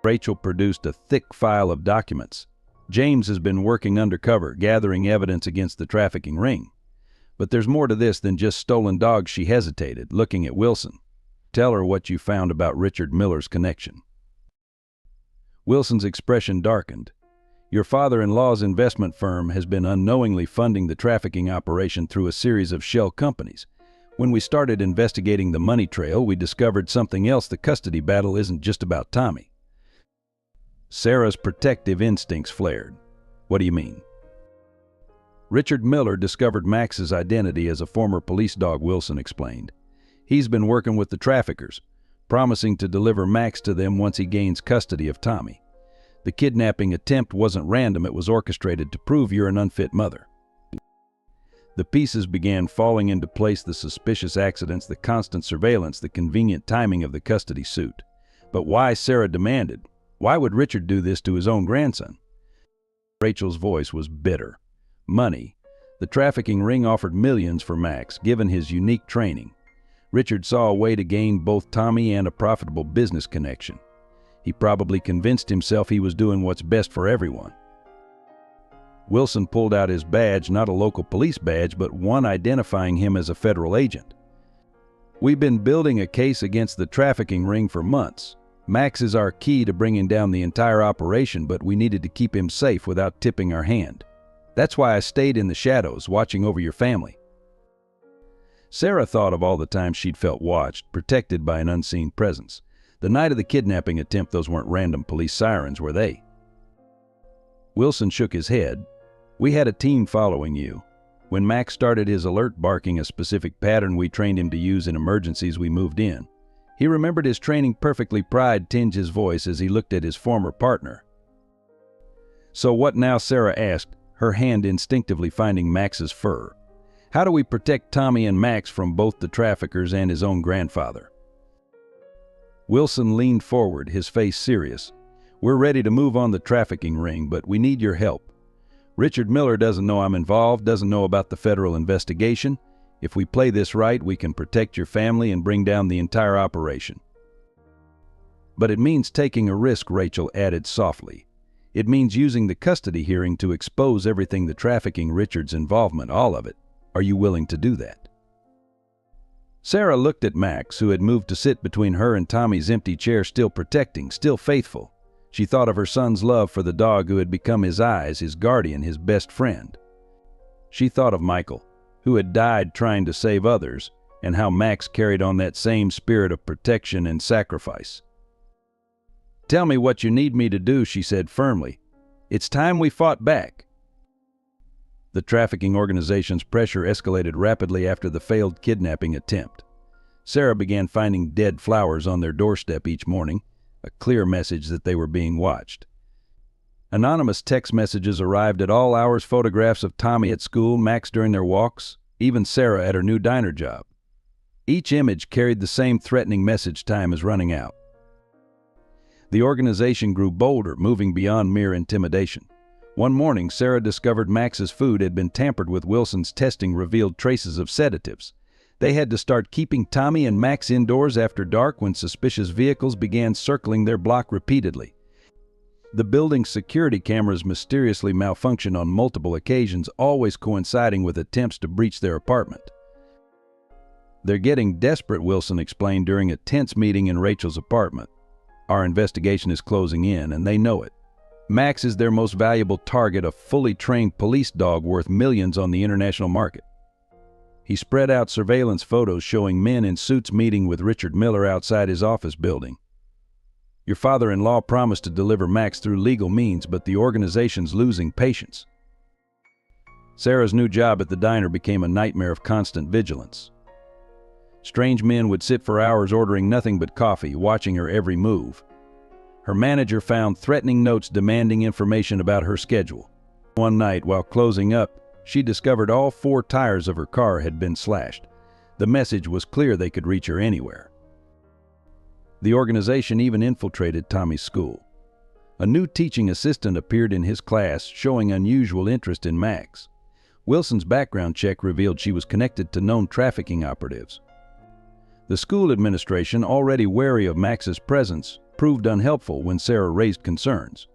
Rachel produced a thick file of documents. "James has been working undercover, gathering evidence against the trafficking ring. But there's more to this than just stolen dogs." She hesitated, looking at Wilson. "Tell her what you found about Richard Miller's connection." Wilson's expression darkened. "Your father-in-law's investment firm has been unknowingly funding the trafficking operation through a series of shell companies. When we started investigating the money trail, we discovered something else. The custody battle isn't just about Tommy." Sarah's protective instincts flared. "What do you mean?" "Richard Miller discovered Max's identity as a former police dog," Wilson explained. "He's been working with the traffickers, promising to deliver Max to them once he gains custody of Tommy. The kidnapping attempt wasn't random, it was orchestrated to prove you're an unfit mother." The pieces began falling into place: the suspicious accidents, the constant surveillance, the convenient timing of the custody suit. But why? Sarah demanded. Why would Richard do this to his own grandson? Rachel's voice was bitter. "Money. The trafficking ring offered millions for Max, given his unique training. Richard saw a way to gain both Tommy and a profitable business connection. He probably convinced himself he was doing what's best for everyone. Wilson pulled out his badge, not a local police badge, but one identifying him as a federal agent. "We've been building a case against the trafficking ring for months. Max is our key to bringing down the entire operation, but we needed to keep him safe without tipping our hand. That's why I stayed in the shadows, watching over your family." Sarah thought of all the times she'd felt watched, protected by an unseen presence. The night of the kidnapping attempt, those weren't random police sirens, were they? Wilson shook his head. "We had a team following you. When Max started his alert barking a specific pattern we trained him to use in emergencies, we moved in." He remembered his training perfectly. Pride tinged his voice as he looked at his former partner. "So what now?" Sarah asked, her hand instinctively finding Max's fur. "How do we protect Tommy and Max from both the traffickers and his own grandfather?" Wilson leaned forward, his face serious. "We're ready to move on the trafficking ring, but we need your help. Richard Miller doesn't know I'm involved, doesn't know about the federal investigation. If we play this right, we can protect your family and bring down the entire operation." "But it means taking a risk," Rachel added softly. "It means using the custody hearing to expose everything, the trafficking, Richard's involvement, all of it. Are you willing to do that?" Sarah looked at Max, who had moved to sit between her and Tommy's empty chair, still protecting, still faithful. She thought of her son's love for the dog who had become his eyes, his guardian, his best friend. She thought of Michael, who had died trying to save others, and how Max carried on that same spirit of protection and sacrifice. "Tell me what you need me to do," she said firmly. "It's time we fought back." The trafficking organization's pressure escalated rapidly after the failed kidnapping attempt. Sarah began finding dead flowers on their doorstep each morning, a clear message that they were being watched. Anonymous text messages arrived at all hours, photographs of Tommy at school, Max during their walks, even Sarah at her new diner job. Each image carried the same threatening message: time is running out. The organization grew bolder, moving beyond mere intimidation. One morning, Sarah discovered Max's food had been tampered with. Wilson's testing revealed traces of sedatives. They had to start keeping Tommy and Max indoors after dark when suspicious vehicles began circling their block repeatedly. The building's security cameras mysteriously malfunctioned on multiple occasions, always coinciding with attempts to breach their apartment. "They're getting desperate," Wilson explained during a tense meeting in Rachel's apartment. "Our investigation is closing in, and they know it. Max is their most valuable target, a fully trained police dog worth millions on the international market." He spread out surveillance photos showing men in suits meeting with Richard Miller outside his office building. "Your father-in-law promised to deliver Max through legal means, but the organization's losing patience." Sarah's new job at the diner became a nightmare of constant vigilance. Strange men would sit for hours ordering nothing but coffee, watching her every move. Her manager found threatening notes demanding information about her schedule. One night, while closing up, she discovered all 4 tires of her car had been slashed. The message was clear: they could reach her anywhere. The organization even infiltrated Tommy's school. A new teaching assistant appeared in his class, showing unusual interest in Max. Wilson's background check revealed she was connected to known trafficking operatives. The school administration, already wary of Max's presence, proved unhelpful when Sarah raised concerns.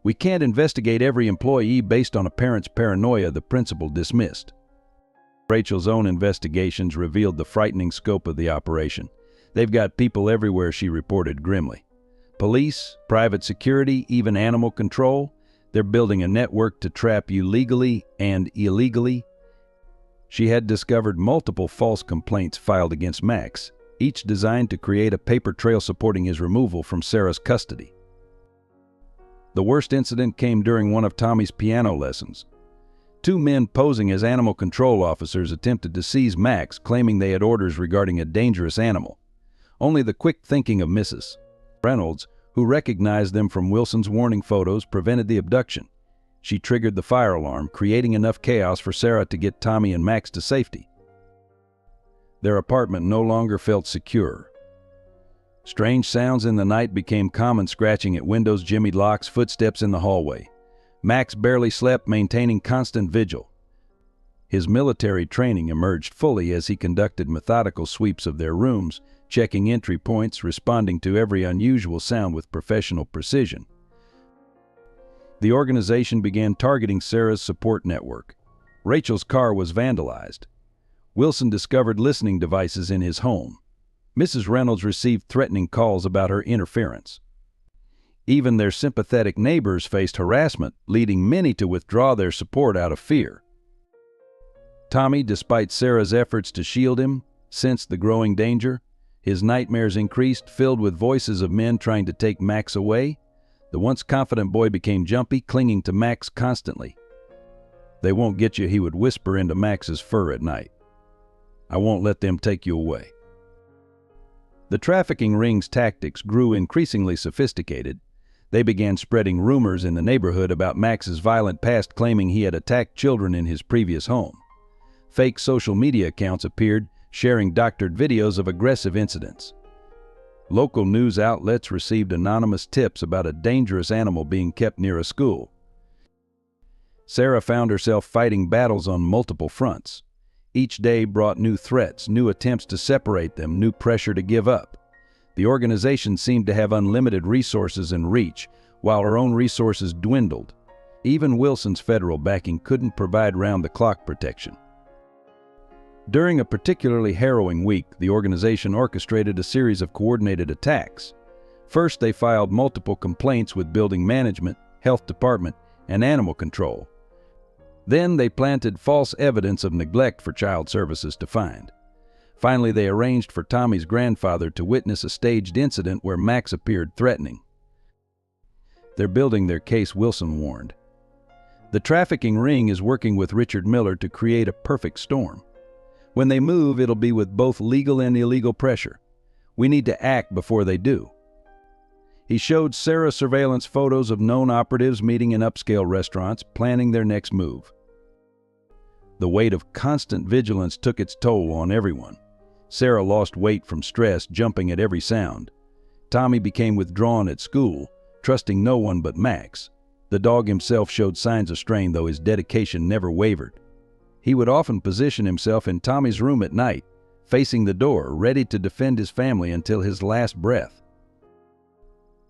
"We can't investigate every employee based on a parent's paranoia," the principal dismissed. Rachel's own investigations revealed the frightening scope of the operation. "They've got people everywhere," she reported grimly. "Police, private security, even animal control. They're building a network to trap you legally and illegally." She had discovered multiple false complaints filed against Max, each designed to create a paper trail supporting his removal from Sarah's custody. The worst incident came during one of Tommy's piano lessons. 2 men posing as animal control officers attempted to seize Max, claiming they had orders regarding a dangerous animal. Only the quick thinking of Mrs. Reynolds, who recognized them from Wilson's warning photos, prevented the abduction. She triggered the fire alarm, creating enough chaos for Sarah to get Tommy and Max to safety. Their apartment no longer felt secure. Strange sounds in the night became common: scratching at windows, jimmied locks, footsteps in the hallway. Max barely slept, maintaining constant vigil. His military training emerged fully as he conducted methodical sweeps of their rooms, checking entry points, responding to every unusual sound with professional precision. The organization began targeting Sarah's support network. Rachel's car was vandalized. Wilson discovered listening devices in his home. Mrs. Reynolds received threatening calls about her interference. Even their sympathetic neighbors faced harassment, leading many to withdraw their support out of fear. Tommy, despite Sarah's efforts to shield him, sensed the growing danger. His nightmares increased, filled with voices of men trying to take Max away. The once confident boy became jumpy, clinging to Max constantly. "They won't get you," he would whisper into Max's fur at night. "I won't let them take you away." The trafficking ring's tactics grew increasingly sophisticated. They began spreading rumors in the neighborhood about Max's violent past, claiming he had attacked children in his previous home. Fake social media accounts appeared, sharing doctored videos of aggressive incidents. Local news outlets received anonymous tips about a dangerous animal being kept near a school. Sarah found herself fighting battles on multiple fronts. Each day brought new threats, new attempts to separate them, new pressure to give up. The organization seemed to have unlimited resources and reach, while her own resources dwindled. Even Wilson's federal backing couldn't provide round-the-clock protection. During a particularly harrowing week, the organization orchestrated a series of coordinated attacks. First, they filed multiple complaints with building management, health department, and animal control. Then they planted false evidence of neglect for child services to find. Finally, they arranged for Tommy's grandfather to witness a staged incident where Max appeared threatening. "They're building their case," Wilson warned. "The trafficking ring is working with Richard Miller to create a perfect storm. When they move, it'll be with both legal and illegal pressure. We need to act before they do." He showed Sarah surveillance photos of known operatives meeting in upscale restaurants, planning their next move. The weight of constant vigilance took its toll on everyone. Sarah lost weight from stress, jumping at every sound. Tommy became withdrawn at school, trusting no one but Max. The dog himself showed signs of strain, though his dedication never wavered. He would often position himself in Tommy's room at night, facing the door, ready to defend his family until his last breath.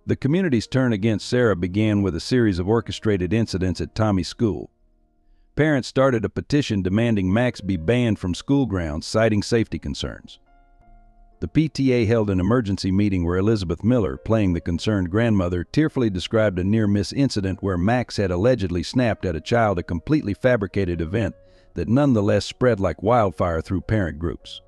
The community's turn against Sarah began with a series of orchestrated incidents at Tommy's school. Parents started a petition demanding Max be banned from school grounds, citing safety concerns. The PTA held an emergency meeting where Elizabeth Miller, playing the concerned grandmother, tearfully described a near-miss incident where Max had allegedly snapped at a child, a completely fabricated event that nonetheless spread like wildfire through parent groups.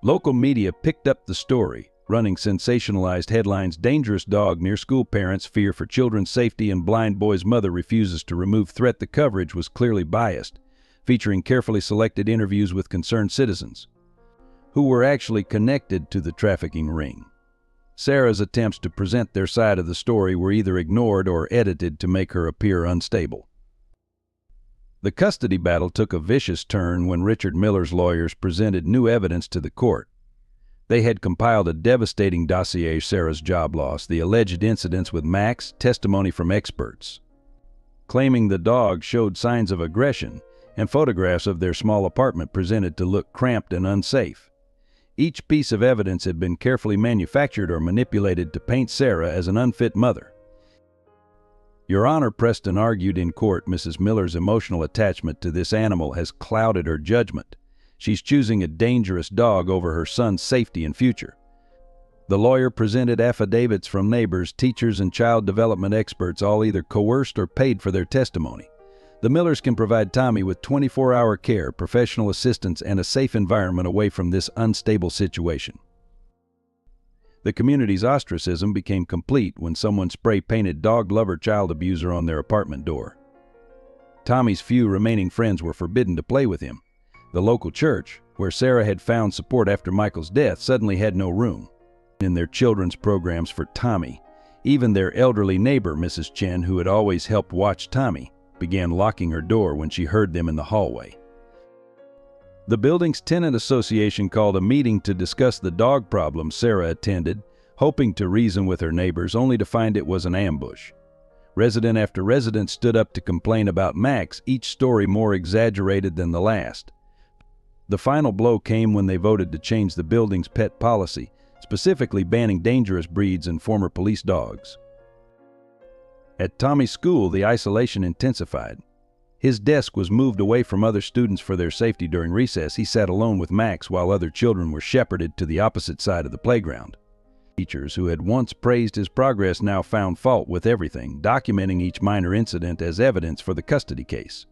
Local media picked up the story, running sensationalized headlines: "Dangerous dog near school, parents fear for children's safety," and "Blind boy's mother refuses to remove threat." The coverage was clearly biased, featuring carefully selected interviews with concerned citizens who were actually connected to the trafficking ring. Sarah's attempts to present their side of the story were either ignored or edited to make her appear unstable. The custody battle took a vicious turn when Richard Miller's lawyers presented new evidence to the court. They had compiled a devastating dossier: Sarah's job loss, the alleged incidents with Max, testimony from experts claiming the dog showed signs of aggression, and photographs of their small apartment presented to look cramped and unsafe. Each piece of evidence had been carefully manufactured or manipulated to paint Sarah as an unfit mother. "Your Honor," Preston argued in court, "Mrs. Miller's emotional attachment to this animal has clouded her judgment. She's choosing a dangerous dog over her son's safety and future." The lawyer presented affidavits from neighbors, teachers, and child development experts, all either coerced or paid for their testimony. The Millers can provide Tommy with 24-hour care, professional assistance, and a safe environment away from this unstable situation. The community's ostracism became complete when someone spray-painted "Dog Lover Child Abuser" on their apartment door. Tommy's few remaining friends were forbidden to play with him. The local church, where Sarah had found support after Michael's death, suddenly had no room in their children's programs for Tommy. Even their elderly neighbor, Mrs. Chen, who had always helped watch Tommy, began locking her door when she heard them in the hallway. The building's tenant association called a meeting to discuss the dog problem. Sarah attended, hoping to reason with her neighbors, only to find it was an ambush. Resident after resident stood up to complain about Max, each story more exaggerated than the last. The final blow came when they voted to change the building's pet policy, specifically banning dangerous breeds and former police dogs. At Tommy's school, the isolation intensified. His desk was moved away from other students for their safety during recess. He sat alone with Max while other children were shepherded to the opposite side of the playground. Teachers who had once praised his progress now found fault with everything, documenting each minor incident as evidence for the custody case.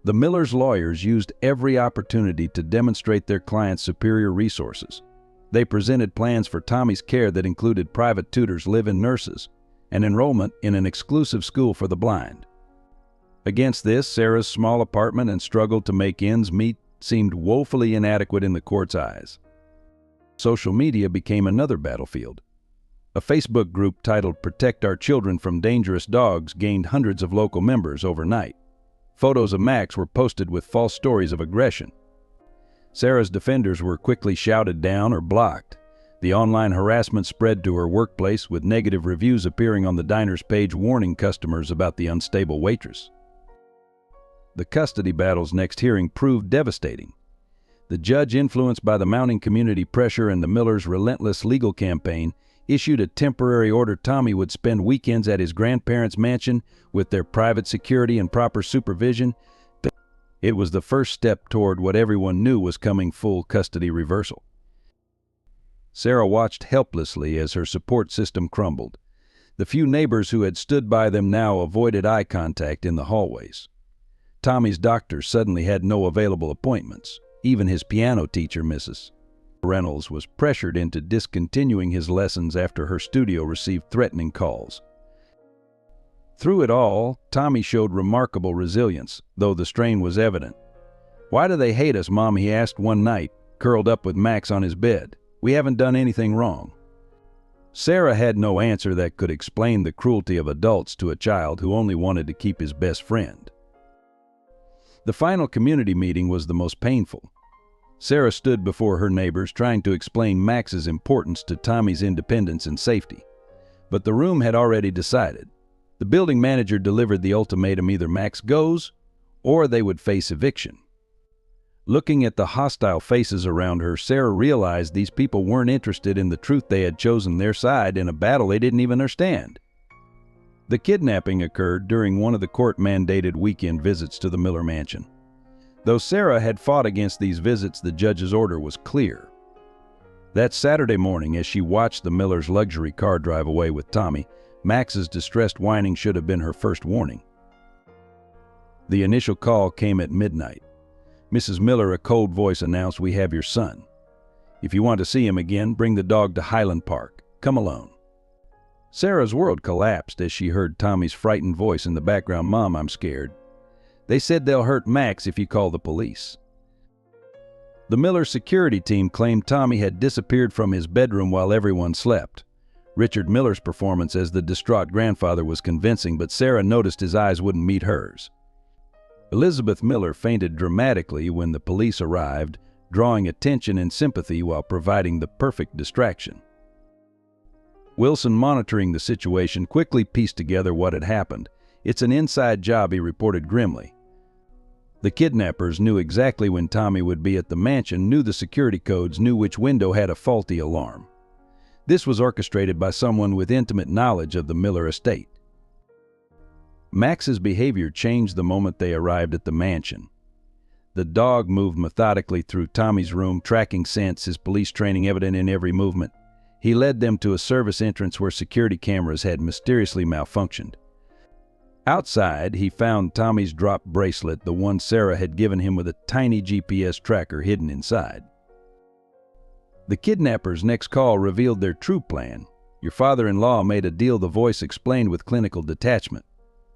The Millers' lawyers used every opportunity to demonstrate their client's superior resources. They presented plans for Tommy's care that included private tutors, live-in nurses, and enrollment in an exclusive school for the blind. Against this, Sarah's small apartment and struggle to make ends meet seemed woefully inadequate in the court's eyes. Social media became another battlefield. A Facebook group titled "Protect Our Children from Dangerous Dogs" gained hundreds of local members overnight. Photos of Max were posted with false stories of aggression. Sarah's defenders were quickly shouted down or blocked. The online harassment spread to her workplace, with negative reviews appearing on the diner's page warning customers about the unstable waitress. The custody battle's next hearing proved devastating. The judge, influenced by the mounting community pressure and the Millers' relentless legal campaign, issued a temporary order Tommy would spend weekends at his grandparents' mansion with their private security and proper supervision. It was the first step toward what everyone knew was coming: full custody reversal. Sarah watched helplessly as her support system crumbled. The few neighbors who had stood by them now avoided eye contact in the hallways. Tommy's doctor suddenly had no available appointments. Even his piano teacher, Mrs. Reynolds, was pressured into discontinuing his lessons after her studio received threatening calls. Through it all, Tommy showed remarkable resilience, though the strain was evident. "Why do they hate us, Mom?" he asked one night, curled up with Max on his bed. "We haven't done anything wrong." Sarah had no answer that could explain the cruelty of adults to a child who only wanted to keep his best friend. The final community meeting was the most painful. Sarah stood before her neighbors trying to explain Max's importance to Tommy's independence and safety. But the room had already decided. The building manager delivered the ultimatum: either Max goes, or they would face eviction. Looking at the hostile faces around her, Sarah realized these people weren't interested in the truth. They had chosen their side in a battle they didn't even understand. The kidnapping occurred during one of the court-mandated weekend visits to the Miller mansion. Though Sarah had fought against these visits, the judge's order was clear. That Saturday morning, as she watched the Millers' luxury car drive away with Tommy, Max's distressed whining should have been her first warning. The initial call came at midnight. Mrs. Miller, a cold voice, announced, "We have your son. If you want to see him again, bring the dog to Highland Park. Come alone." Sarah's world collapsed as she heard Tommy's frightened voice in the background. "Mom, I'm scared. They said they'll hurt Max if you call the police." The Miller security team claimed Tommy had disappeared from his bedroom while everyone slept. Richard Miller's performance as the distraught grandfather was convincing, but Sarah noticed his eyes wouldn't meet hers. Elizabeth Miller fainted dramatically when the police arrived, drawing attention and sympathy while providing the perfect distraction. Wilson, monitoring the situation, quickly pieced together what had happened. "It's an inside job," he reported grimly. The kidnappers knew exactly when Tommy would be at the mansion, knew the security codes, knew which window had a faulty alarm. This was orchestrated by someone with intimate knowledge of the Miller estate. Max's behavior changed the moment they arrived at the mansion. The dog moved methodically through Tommy's room, tracking scents, his police training evident in every movement. He led them to a service entrance where security cameras had mysteriously malfunctioned. Outside, he found Tommy's drop bracelet, the one Sarah had given him, with a tiny GPS tracker hidden inside. The kidnappers' next call revealed their true plan. "Your father-in-law made a deal," the voice explained with clinical detachment.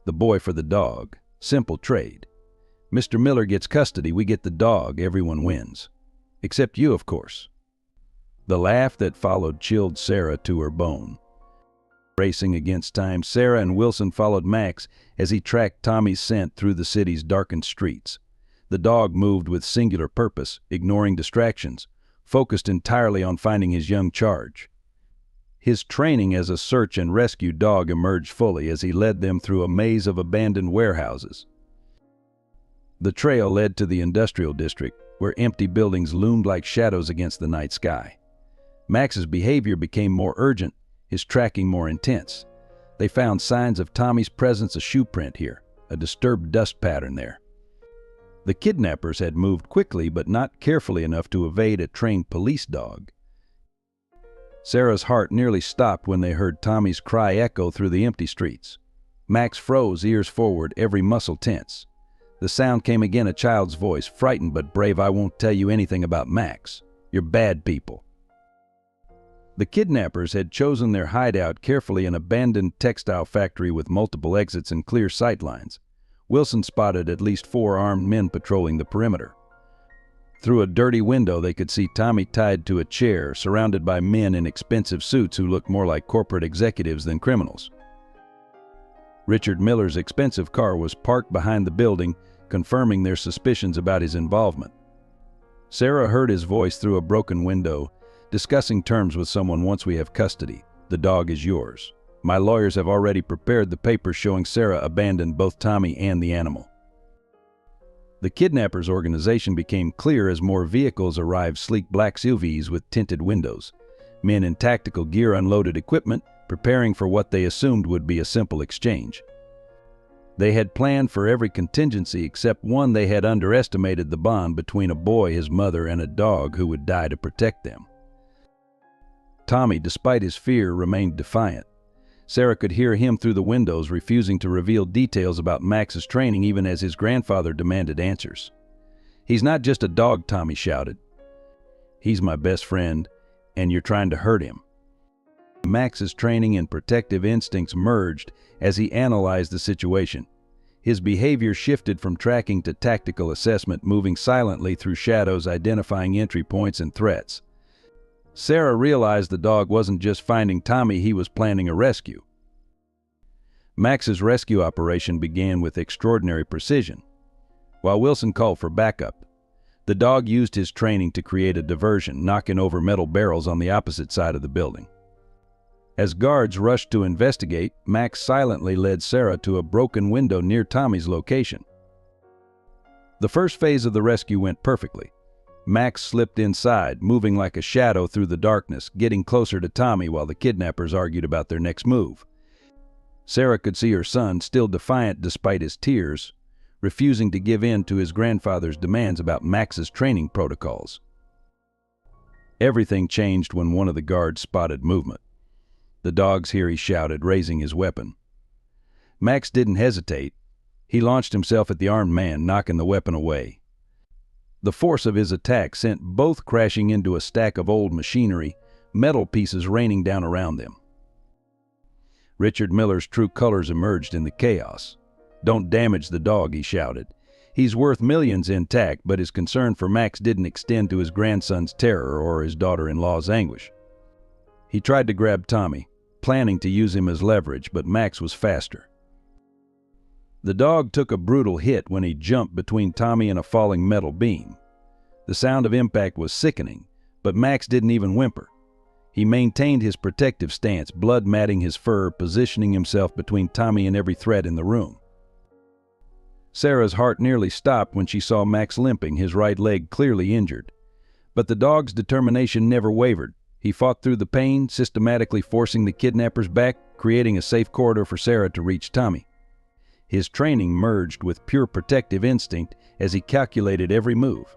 "The boy for the dog. Simple trade. Mr. Miller gets custody, we get the dog, everyone wins. Except you, of course." The laugh that followed chilled Sarah to her bone. Racing against time, Sarah and Wilson followed Max as he tracked Tommy's scent through the city's darkened streets. The dog moved with singular purpose, ignoring distractions, focused entirely on finding his young charge. His training as a search and rescue dog emerged fully as he led them through a maze of abandoned warehouses. The trail led to the industrial district, where empty buildings loomed like shadows against the night sky. Max's behavior became more urgent, his tracking more intense. They found signs of Tommy's presence, a shoe print here, a disturbed dust pattern there. The kidnappers had moved quickly but not carefully enough to evade a trained police dog. Sarah's heart nearly stopped when they heard Tommy's cry echo through the empty streets. Max froze, ears forward, every muscle tense. The sound came again, a child's voice, frightened but brave. "I won't tell you anything about Max. You're bad people." The kidnappers had chosen their hideout carefully, an abandoned textile factory with multiple exits and clear sightlines. Wilson spotted at least 4 armed men patrolling the perimeter. Through a dirty window, they could see Tommy tied to a chair, surrounded by men in expensive suits who looked more like corporate executives than criminals. Richard Miller's expensive car was parked behind the building, confirming their suspicions about his involvement. Sarah heard his voice through a broken window, discussing terms with someone. "Once we have custody, the dog is yours. My lawyers have already prepared the papers showing Sarah abandoned both Tommy and the animal." The kidnappers' organization became clear as more vehicles arrived, sleek black SUVs with tinted windows. Men in tactical gear unloaded equipment, preparing for what they assumed would be a simple exchange. They had planned for every contingency except one. They had underestimated the bond between a boy, his mother, and a dog who would die to protect them. Tommy, despite his fear, remained defiant. Sarah could hear him through the windows, refusing to reveal details about Max's training even as his grandfather demanded answers. "He's not just a dog," Tommy shouted. "He's my best friend, and you're trying to hurt him." Max's training and protective instincts merged as he analyzed the situation. His behavior shifted from tracking to tactical assessment, moving silently through shadows, identifying entry points and threats. Sarah realized the dog wasn't just finding Tommy, he was planning a rescue. Max's rescue operation began with extraordinary precision. While Wilson called for backup, the dog used his training to create a diversion, knocking over metal barrels on the opposite side of the building. As guards rushed to investigate, Max silently led Sarah to a broken window near Tommy's location. The first phase of the rescue went perfectly. Max slipped inside, moving like a shadow through the darkness, getting closer to Tommy while the kidnappers argued about their next move. Sarah could see her son, still defiant despite his tears, refusing to give in to his grandfather's demands about Max's training protocols. Everything changed when one of the guards spotted movement. "The dog's here," he shouted, raising his weapon. Max didn't hesitate. He launched himself at the armed man, knocking the weapon away. The force of his attack sent both crashing into a stack of old machinery, metal pieces raining down around them. Richard Miller's true colors emerged in the chaos. "Don't damage the dog," he shouted. "He's worth millions intact," but his concern for Max didn't extend to his grandson's terror or his daughter-in-law's anguish. He tried to grab Tommy, planning to use him as leverage, but Max was faster. The dog took a brutal hit when he jumped between Tommy and a falling metal beam. The sound of impact was sickening, but Max didn't even whimper. He maintained his protective stance, blood matting his fur, positioning himself between Tommy and every threat in the room. Sarah's heart nearly stopped when she saw Max limping, his right leg clearly injured. But the dog's determination never wavered. He fought through the pain, systematically forcing the kidnappers back, creating a safe corridor for Sarah to reach Tommy. His training merged with pure protective instinct as he calculated every move.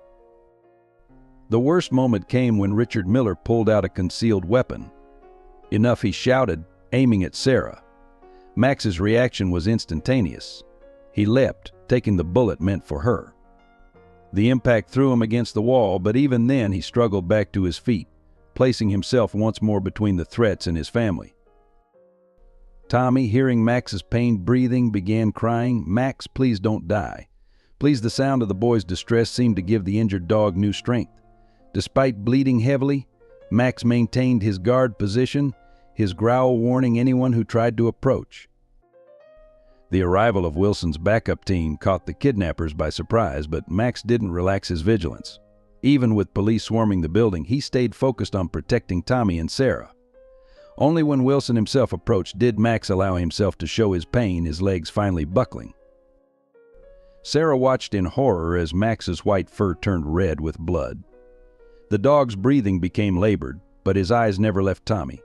The worst moment came when Richard Miller pulled out a concealed weapon. "Enough," he shouted, aiming at Sarah. Max's reaction was instantaneous. He leapt, taking the bullet meant for her. The impact threw him against the wall, but even then he struggled back to his feet, placing himself once more between the threats and his family. Tommy, hearing Max's pained breathing, began crying, "Max, please don't die." Please, the sound of the boy's distress seemed to give the injured dog new strength. Despite bleeding heavily, Max maintained his guard position, his growl warning anyone who tried to approach. The arrival of Wilson's backup team caught the kidnappers by surprise, but Max didn't relax his vigilance. Even with police swarming the building, he stayed focused on protecting Tommy and Sarah. Only when Wilson himself approached did Max allow himself to show his pain, his legs finally buckling. Sarah watched in horror as Max's white fur turned red with blood. The dog's breathing became labored, but his eyes never left Tommy.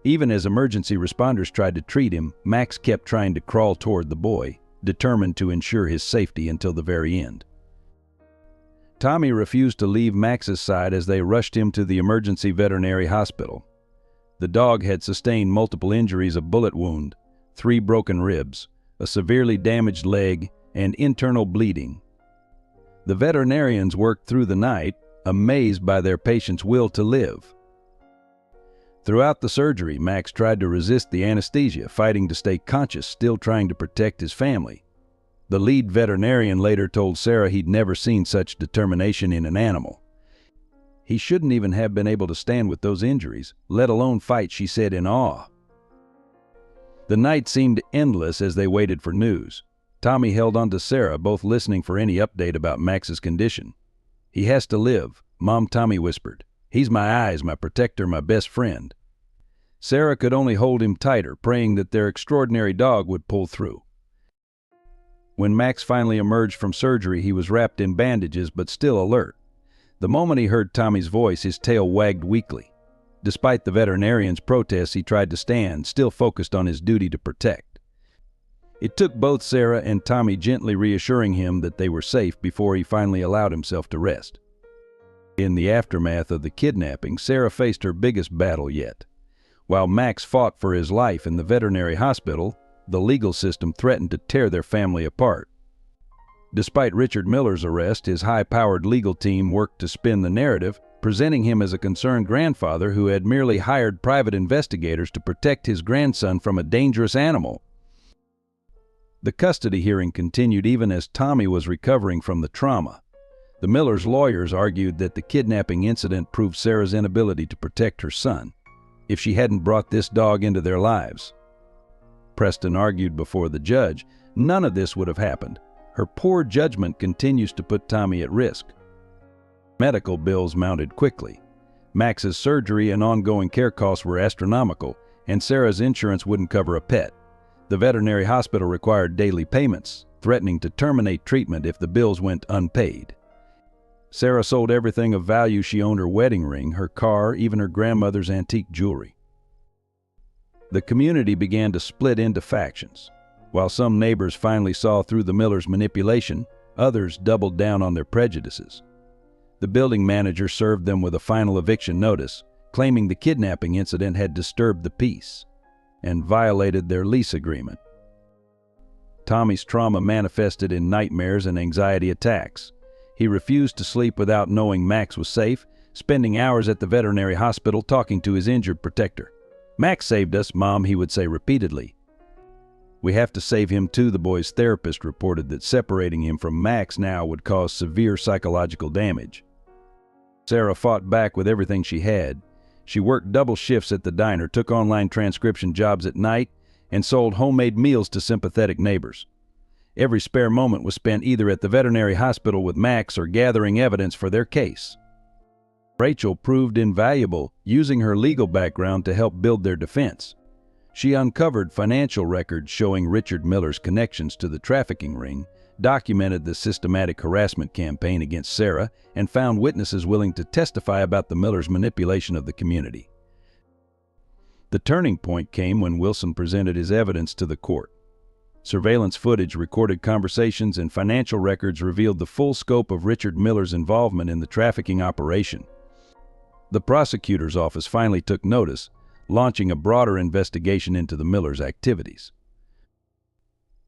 Even as emergency responders tried to treat him, Max kept trying to crawl toward the boy, determined to ensure his safety until the very end. Tommy refused to leave Max's side as they rushed him to the emergency veterinary hospital. The dog had sustained multiple injuries: a bullet wound, 3 broken ribs, a severely damaged leg, and internal bleeding. The veterinarians worked through the night, amazed by their patient's will to live. Throughout the surgery, Max tried to resist the anesthesia, fighting to stay conscious, still trying to protect his family. The lead veterinarian later told Sarah he'd never seen such determination in an animal. He shouldn't even have been able to stand with those injuries, let alone fight, she said in awe. The night seemed endless as they waited for news. Tommy held on to Sarah, both listening for any update about Max's condition. "He has to live," Mom Tommy whispered. "He's my eyes, my protector, my best friend." Sarah could only hold him tighter, praying that their extraordinary dog would pull through. When Max finally emerged from surgery, he was wrapped in bandages but still alert. The moment he heard Tommy's voice, his tail wagged weakly. Despite the veterinarian's protests, he tried to stand, still focused on his duty to protect. It took both Sarah and Tommy gently reassuring him that they were safe before he finally allowed himself to rest. In the aftermath of the kidnapping, Sarah faced her biggest battle yet. While Max fought for his life in the veterinary hospital, the legal system threatened to tear their family apart. Despite Richard Miller's arrest, his high-powered legal team worked to spin the narrative, presenting him as a concerned grandfather who had merely hired private investigators to protect his grandson from a dangerous animal. The custody hearing continued even as Tommy was recovering from the trauma. The Millers' lawyers argued that the kidnapping incident proved Sarah's inability to protect her son. If she hadn't brought this dog into their lives, Preston argued before the judge, none of this would have happened. Her poor judgment continues to put Tommy at risk. Medical bills mounted quickly. Max's surgery and ongoing care costs were astronomical, and Sarah's insurance wouldn't cover a pet. The veterinary hospital required daily payments, threatening to terminate treatment if the bills went unpaid. Sarah sold everything of value she owned: her wedding ring, her car, even her grandmother's antique jewelry. The community began to split into factions. While some neighbors finally saw through the Millers' manipulation, others doubled down on their prejudices. The building manager served them with a final eviction notice, claiming the kidnapping incident had disturbed the peace and violated their lease agreement. Tommy's trauma manifested in nightmares and anxiety attacks. He refused to sleep without knowing Max was safe, spending hours at the veterinary hospital talking to his injured protector. "Max saved us, Mom," he would say repeatedly. "We have to save him too," the boy's therapist reported that separating him from Max now would cause severe psychological damage. Sarah fought back with everything she had. She worked double shifts at the diner, took online transcription jobs at night, and sold homemade meals to sympathetic neighbors. Every spare moment was spent either at the veterinary hospital with Max or gathering evidence for their case. Rachel proved invaluable, using her legal background to help build their defense. She uncovered financial records showing Richard Miller's connections to the trafficking ring, documented the systematic harassment campaign against Sarah, and found witnesses willing to testify about the Millers' manipulation of the community. The turning point came when Wilson presented his evidence to the court. Surveillance footage, recorded conversations, and financial records revealed the full scope of Richard Miller's involvement in the trafficking operation. The prosecutor's office finally took notice, launching a broader investigation into the Millers' activities.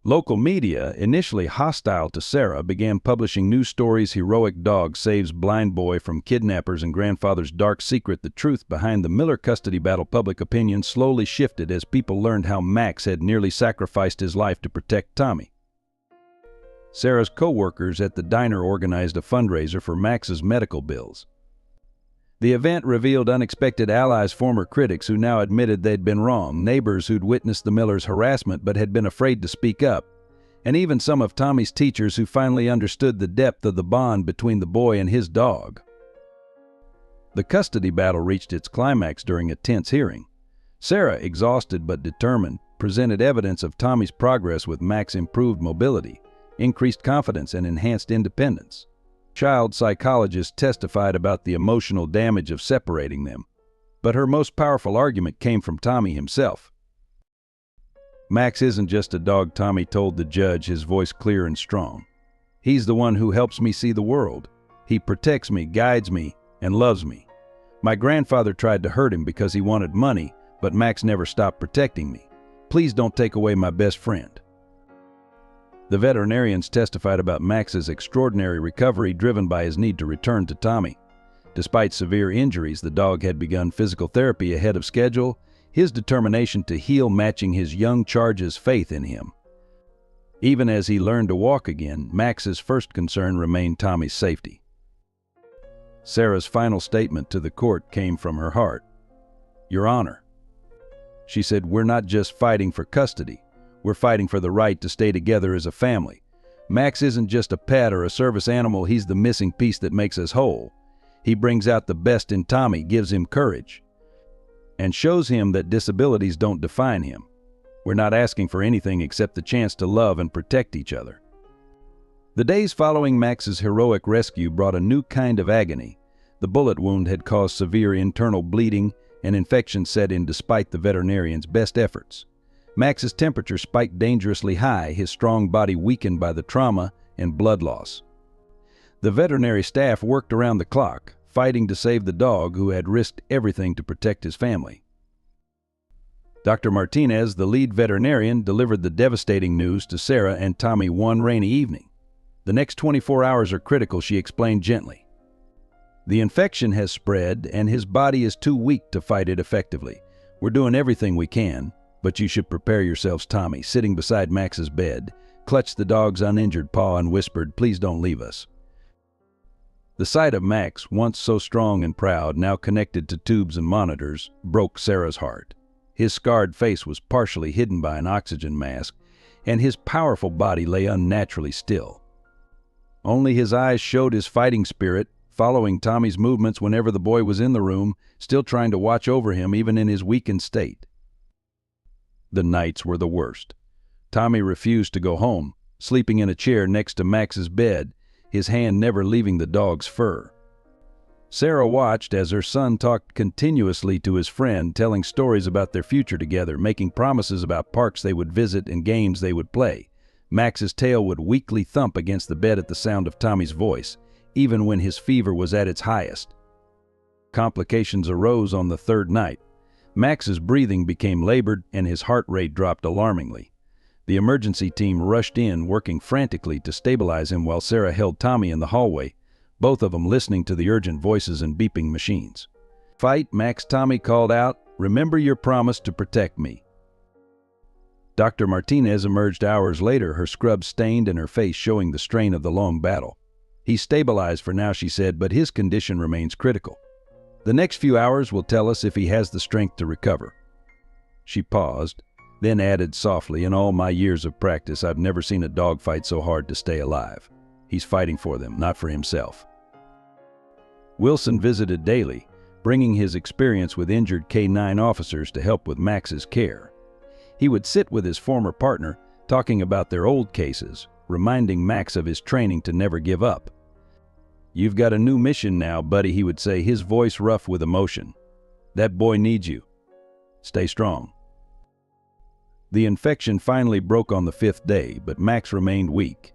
Local media, initially hostile to Sarah, began publishing news stories: "Heroic dog saves blind boy from kidnappers," and "Grandfather's dark secret." The truth behind the Miller custody battle, public opinion, slowly shifted as people learned how Max had nearly sacrificed his life to protect Tommy. Sarah's co-workers at the diner organized a fundraiser for Max's medical bills. The event revealed unexpected allies: former critics who now admitted they'd been wrong, neighbors who'd witnessed the Millers' harassment but had been afraid to speak up, and even some of Tommy's teachers who finally understood the depth of the bond between the boy and his dog. The custody battle reached its climax during a tense hearing. Sarah, exhausted but determined, presented evidence of Tommy's progress with Mac's improved mobility, increased confidence, and enhanced independence. Child psychologists testified about the emotional damage of separating them, but her most powerful argument came from Tommy himself. "Max isn't just a dog," Tommy told the judge, his voice clear and strong. "He's the one who helps me see the world. He protects me, guides me, and loves me. My grandfather tried to hurt him because he wanted money, but Max never stopped protecting me. Please don't take away my best friend." The veterinarians testified about Max's extraordinary recovery driven by his need to return to Tommy. Despite severe injuries, the dog had begun physical therapy ahead of schedule, his determination to heal matching his young charge's faith in him. Even as he learned to walk again, Max's first concern remained Tommy's safety. Sarah's final statement to the court came from her heart. "Your Honor," she said, "we're not just fighting for custody. We're fighting for the right to stay together as a family. Max isn't just a pet or a service animal, he's the missing piece that makes us whole. He brings out the best in Tommy, gives him courage, and shows him that disabilities don't define him. We're not asking for anything except the chance to love and protect each other." The days following Max's heroic rescue brought a new kind of agony. The bullet wound had caused severe internal bleeding, and infection set in despite the veterinarian's best efforts. Max's temperature spiked dangerously high, his strong body weakened by the trauma and blood loss. The veterinary staff worked around the clock, fighting to save the dog who had risked everything to protect his family. Dr. Martinez, the lead veterinarian, delivered the devastating news to Sarah and Tommy one rainy evening. "The next 24 hours are critical," she explained gently. "The infection has spread, and his body is too weak to fight it effectively. We're doing everything we can, but you should prepare yourselves." Tommy, sitting beside Max's bed, clutched the dog's uninjured paw and whispered, "Please don't leave us." The sight of Max, once so strong and proud, now connected to tubes and monitors, broke Sarah's heart. His scarred face was partially hidden by an oxygen mask, and his powerful body lay unnaturally still. Only his eyes showed his fighting spirit, following Tommy's movements whenever the boy was in the room, still trying to watch over him even in his weakened state. The nights were the worst. Tommy refused to go home, sleeping in a chair next to Max's bed, his hand never leaving the dog's fur. Sarah watched as her son talked continuously to his friend, telling stories about their future together, making promises about parks they would visit and games they would play. Max's tail would weakly thump against the bed at the sound of Tommy's voice, even when his fever was at its highest. Complications arose on the third night. Max's breathing became labored and his heart rate dropped alarmingly. The emergency team rushed in, working frantically to stabilize him while Sarah held Tommy in the hallway, both of them listening to the urgent voices and beeping machines. "Fight, Max," Tommy called out. "Remember your promise to protect me." Dr. Martinez emerged hours later, her scrub stained and her face showing the strain of the long battle. "He's stabilized for now," she said, "but his condition remains critical. The next few hours will tell us if he has the strength to recover." She paused, then added softly, "In all my years of practice, I've never seen a dog fight so hard to stay alive. He's fighting for them, not for himself." Wilson visited daily, bringing his experience with injured K-9 officers to help with Max's care. He would sit with his former partner, talking about their old cases, reminding Max of his training to never give up. "You've got a new mission now, buddy," he would say, his voice rough with emotion. "That boy needs you. Stay strong." The infection finally broke on the 5th day, but Max remained weak.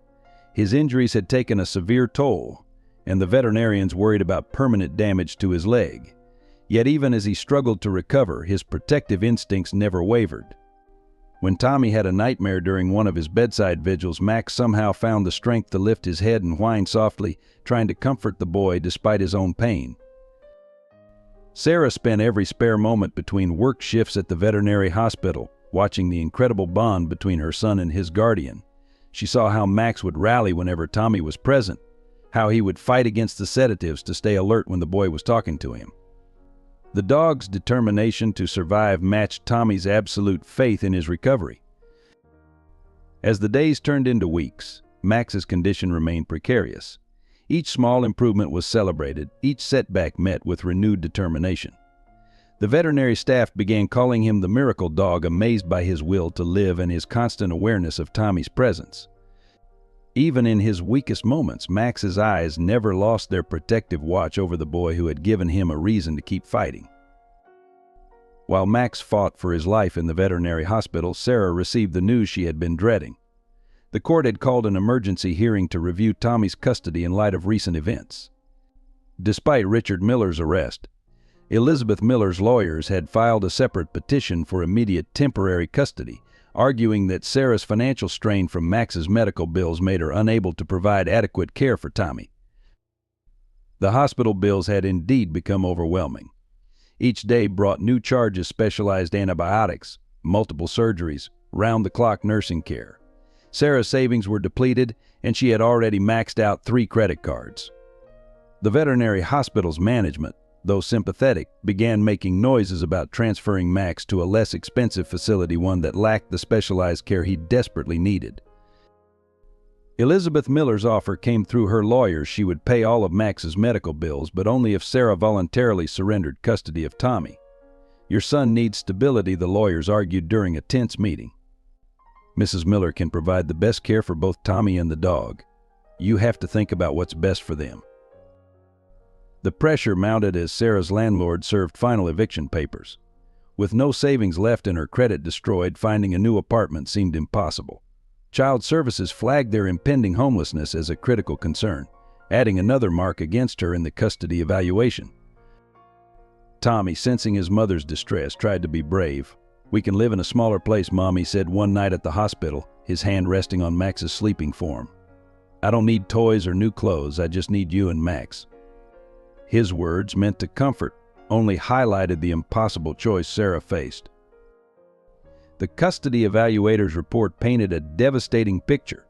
His injuries had taken a severe toll, and the veterinarians worried about permanent damage to his leg. Yet even as he struggled to recover, his protective instincts never wavered. When Tommy had a nightmare during one of his bedside vigils, Max somehow found the strength to lift his head and whine softly, trying to comfort the boy despite his own pain. Sarah spent every spare moment between work shifts at the veterinary hospital, watching the incredible bond between her son and his guardian. She saw how Max would rally whenever Tommy was present, how he would fight against the sedatives to stay alert when the boy was talking to him. The dog's determination to survive matched Tommy's absolute faith in his recovery. As the days turned into weeks, Max's condition remained precarious. Each small improvement was celebrated, each setback met with renewed determination. The veterinary staff began calling him the miracle dog, amazed by his will to live and his constant awareness of Tommy's presence. Even in his weakest moments, Max's eyes never lost their protective watch over the boy who had given him a reason to keep fighting. While Max fought for his life in the veterinary hospital, Sarah received the news she had been dreading. The court had called an emergency hearing to review Tommy's custody in light of recent events. Despite Richard Miller's arrest, Elizabeth Miller's lawyers had filed a separate petition for immediate temporary custody, arguing that Sarah's financial strain from Max's medical bills made her unable to provide adequate care for Tommy. The hospital bills had indeed become overwhelming. Each day brought new charges, specialized antibiotics, multiple surgeries, round-the-clock nursing care. Sarah's savings were depleted, and she had already maxed out 3 credit cards. The veterinary hospital's management, though sympathetic, began making noises about transferring Max to a less expensive facility, one that lacked the specialized care he desperately needed. Elizabeth Miller's offer came through her lawyers. She would pay all of Max's medical bills, but only if Sarah voluntarily surrendered custody of Tommy. "Your son needs stability," the lawyers argued during a tense meeting. "Mrs. Miller can provide the best care for both Tommy and the dog. You have to think about what's best for them." The pressure mounted as Sarah's landlord served final eviction papers. With no savings left and her credit destroyed, finding a new apartment seemed impossible. Child Services flagged their impending homelessness as a critical concern, adding another mark against her in the custody evaluation. Tommy, sensing his mother's distress, tried to be brave. "We can live in a smaller place, Mom," he said one night at the hospital, his hand resting on Max's sleeping form. "I don't need toys or new clothes, I just need you and Max." His words, meant to comfort, only highlighted the impossible choice Sarah faced. The custody evaluator's report painted a devastating picture.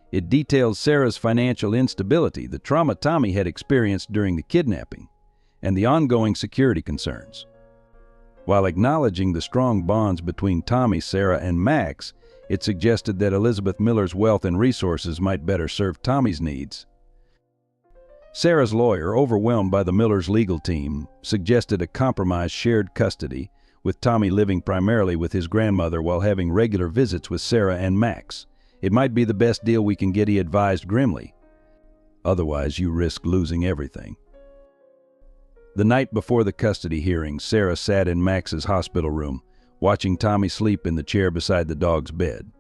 It detailed Sarah's financial instability, the trauma Tommy had experienced during the kidnapping, and the ongoing security concerns. While acknowledging the strong bonds between Tommy, Sarah, and Max, it suggested that Elizabeth Miller's wealth and resources might better serve Tommy's needs. Sarah's lawyer, overwhelmed by the Millers' legal team, suggested a compromise: shared custody, with Tommy living primarily with his grandmother while having regular visits with Sarah and Max. "It might be the best deal we can get," he advised grimly. "Otherwise, you risk losing everything." The night before the custody hearing, Sarah sat in Max's hospital room, watching Tommy sleep in the chair beside the dog's bed.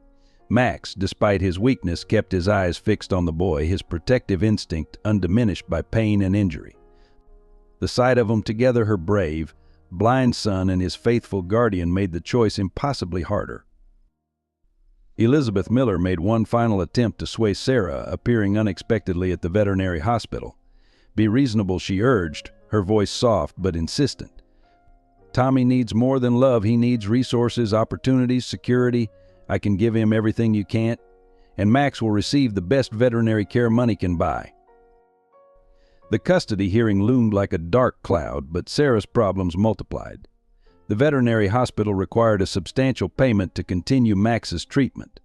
Max, despite his weakness, kept his eyes fixed on the boy, his protective instinct undiminished by pain and injury. The sight of them together, her brave, blind son and his faithful guardian, made the choice impossibly harder. Elizabeth Miller made one final attempt to sway Sarah, appearing unexpectedly at the veterinary hospital. "Be reasonable," she urged, her voice soft but insistent. "Tommy needs more than love. He needs resources, opportunities, security. I can give him everything you can't, and Max will receive the best veterinary care money can buy." The custody hearing loomed like a dark cloud, but Sarah's problems multiplied. The veterinary hospital required a substantial payment to continue Max's treatment.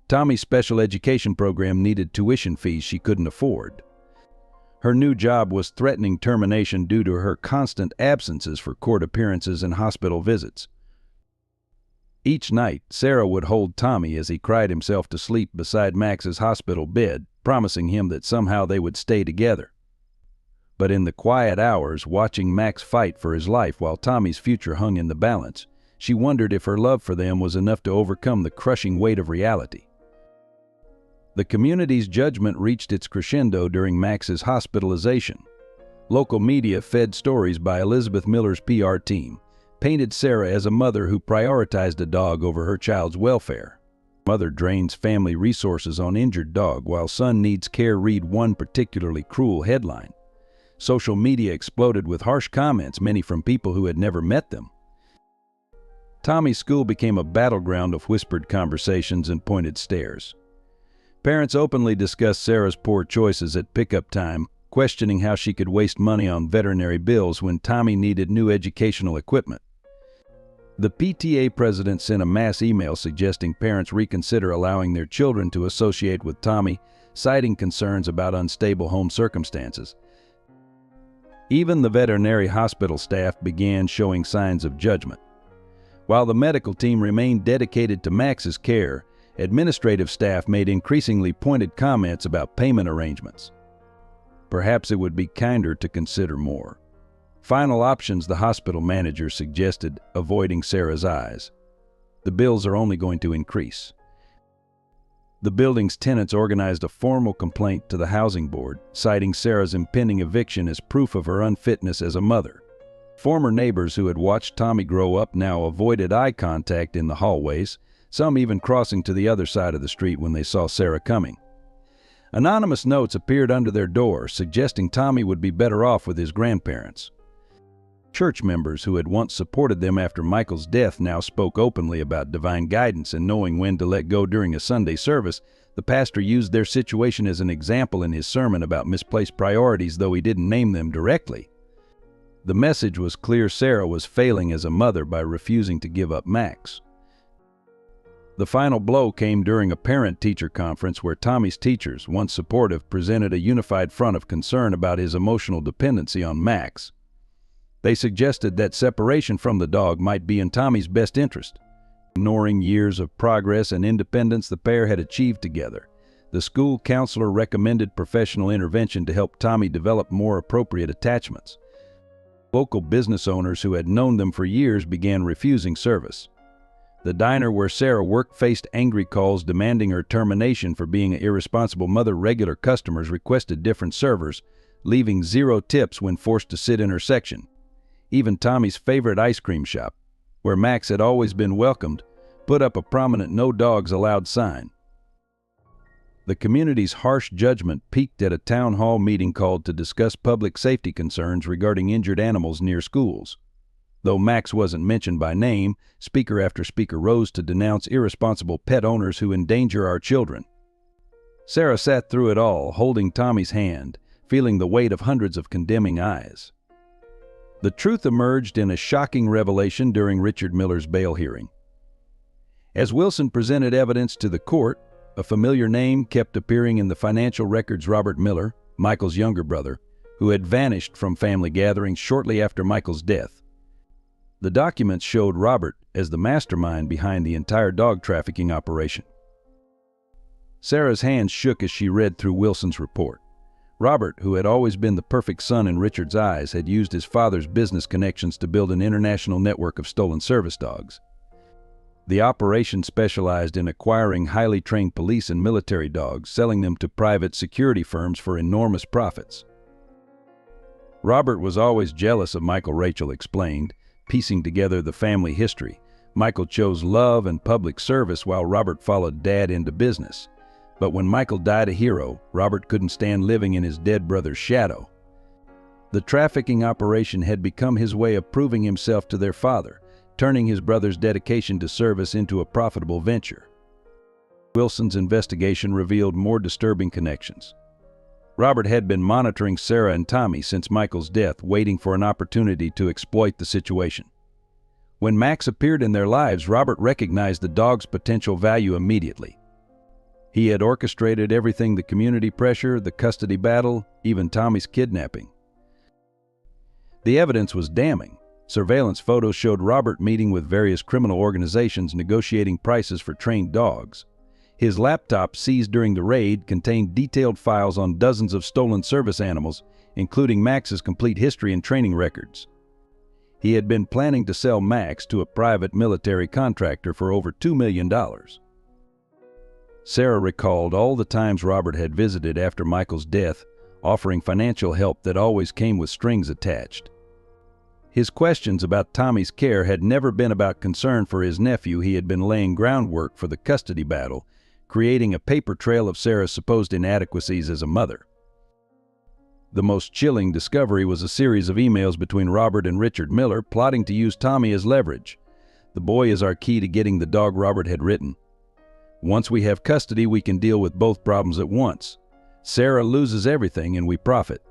Tommy's special education program needed tuition fees she couldn't afford. Her new job was threatening termination due to her constant absences for court appearances and hospital visits. Each night, Sarah would hold Tommy as he cried himself to sleep beside Max's hospital bed, promising him that somehow they would stay together. But in the quiet hours, watching Max fight for his life while Tommy's future hung in the balance, she wondered if her love for them was enough to overcome the crushing weight of reality. The community's judgment reached its crescendo during Max's hospitalization. Local media, fed stories by Elizabeth Miller's PR team, painted Sarah as a mother who prioritized a dog over her child's welfare. "Mother drains family resources on injured dog while son needs care," read one particularly cruel headline. Social media exploded with harsh comments, many from people who had never met them. Tommy's school became a battleground of whispered conversations and pointed stares. Parents openly discussed Sarah's poor choices at pickup time, questioning how she could waste money on veterinary bills when Tommy needed new educational equipment. The PTA president sent a mass email suggesting parents reconsider allowing their children to associate with Tommy, citing concerns about unstable home circumstances. Even the veterinary hospital staff began showing signs of judgment. While the medical team remained dedicated to Max's care, administrative staff made increasingly pointed comments about payment arrangements. Perhaps it would be kinder to consider more. Final options, the hospital manager suggested, avoiding Sarah's eyes. The bills are only going to increase. The building's tenants organized a formal complaint to the housing board, citing Sarah's impending eviction as proof of her unfitness as a mother. Former neighbors who had watched Tommy grow up now avoided eye contact in the hallways, some even crossing to the other side of the street when they saw Sarah coming. Anonymous notes appeared under their door, suggesting Tommy would be better off with his grandparents. Church members who had once supported them after Michael's death now spoke openly about divine guidance and knowing when to let go during a Sunday service. The pastor used their situation as an example in his sermon about misplaced priorities, though he didn't name them directly. The message was clear: Sarah was failing as a mother by refusing to give up Max. The final blow came during a parent-teacher conference where Tommy's teachers, once supportive, presented a unified front of concern about his emotional dependency on Max. They suggested that separation from the dog might be in Tommy's best interest. Ignoring years of progress and independence the pair had achieved together, the school counselor recommended professional intervention to help Tommy develop more appropriate attachments. Local business owners who had known them for years began refusing service. The diner where Sarah worked faced angry calls demanding her termination for being an irresponsible mother. Regular customers requested different servers, leaving 0 tips when forced to sit in her section. Even Tommy's favorite ice cream shop, where Max had always been welcomed, put up a prominent "No Dogs Allowed" sign. The community's harsh judgment peaked at a town hall meeting called to discuss public safety concerns regarding injured animals near schools. Though Max wasn't mentioned by name, speaker after speaker rose to denounce irresponsible pet owners who endanger our children. Sarah sat through it all, holding Tommy's hand, feeling the weight of hundreds of condemning eyes. The truth emerged in a shocking revelation during Richard Miller's bail hearing. As Wilson presented evidence to the court, a familiar name kept appearing in the financial records: Robert Miller, Michael's younger brother, who had vanished from family gatherings shortly after Michael's death. The documents showed Robert as the mastermind behind the entire dog trafficking operation. Sarah's hands shook as she read through Wilson's report. Robert, who had always been the perfect son in Richard's eyes, had used his father's business connections to build an international network of stolen service dogs. The operation specialized in acquiring highly trained police and military dogs, selling them to private security firms for enormous profits. Robert was always jealous of Michael, Rachel explained, piecing together the family history. Michael chose love and public service while Robert followed Dad into business. But when Michael died a hero, Robert couldn't stand living in his dead brother's shadow. The trafficking operation had become his way of proving himself to their father, turning his brother's dedication to service into a profitable venture. Wilson's investigation revealed more disturbing connections. Robert had been monitoring Sarah and Tommy since Michael's death, waiting for an opportunity to exploit the situation. When Max appeared in their lives, Robert recognized the dog's potential value immediately. He had orchestrated everything: the community pressure, the custody battle, even Tommy's kidnapping. The evidence was damning. Surveillance photos showed Robert meeting with various criminal organizations, negotiating prices for trained dogs. His laptop, seized during the raid, contained detailed files on dozens of stolen service animals, including Max's complete history and training records. He had been planning to sell Max to a private military contractor for over $2 million. Sarah recalled all the times Robert had visited after Michael's death, offering financial help that always came with strings attached. His questions about Tommy's care had never been about concern for his nephew. He had been laying groundwork for the custody battle, creating a paper trail of Sarah's supposed inadequacies as a mother. The most chilling discovery was a series of emails between Robert and Richard Miller, plotting to use Tommy as leverage. "The boy is our key to getting the dog," Robert had written. "Once we have custody, we can deal with both problems at once. Sarah loses everything and we profit."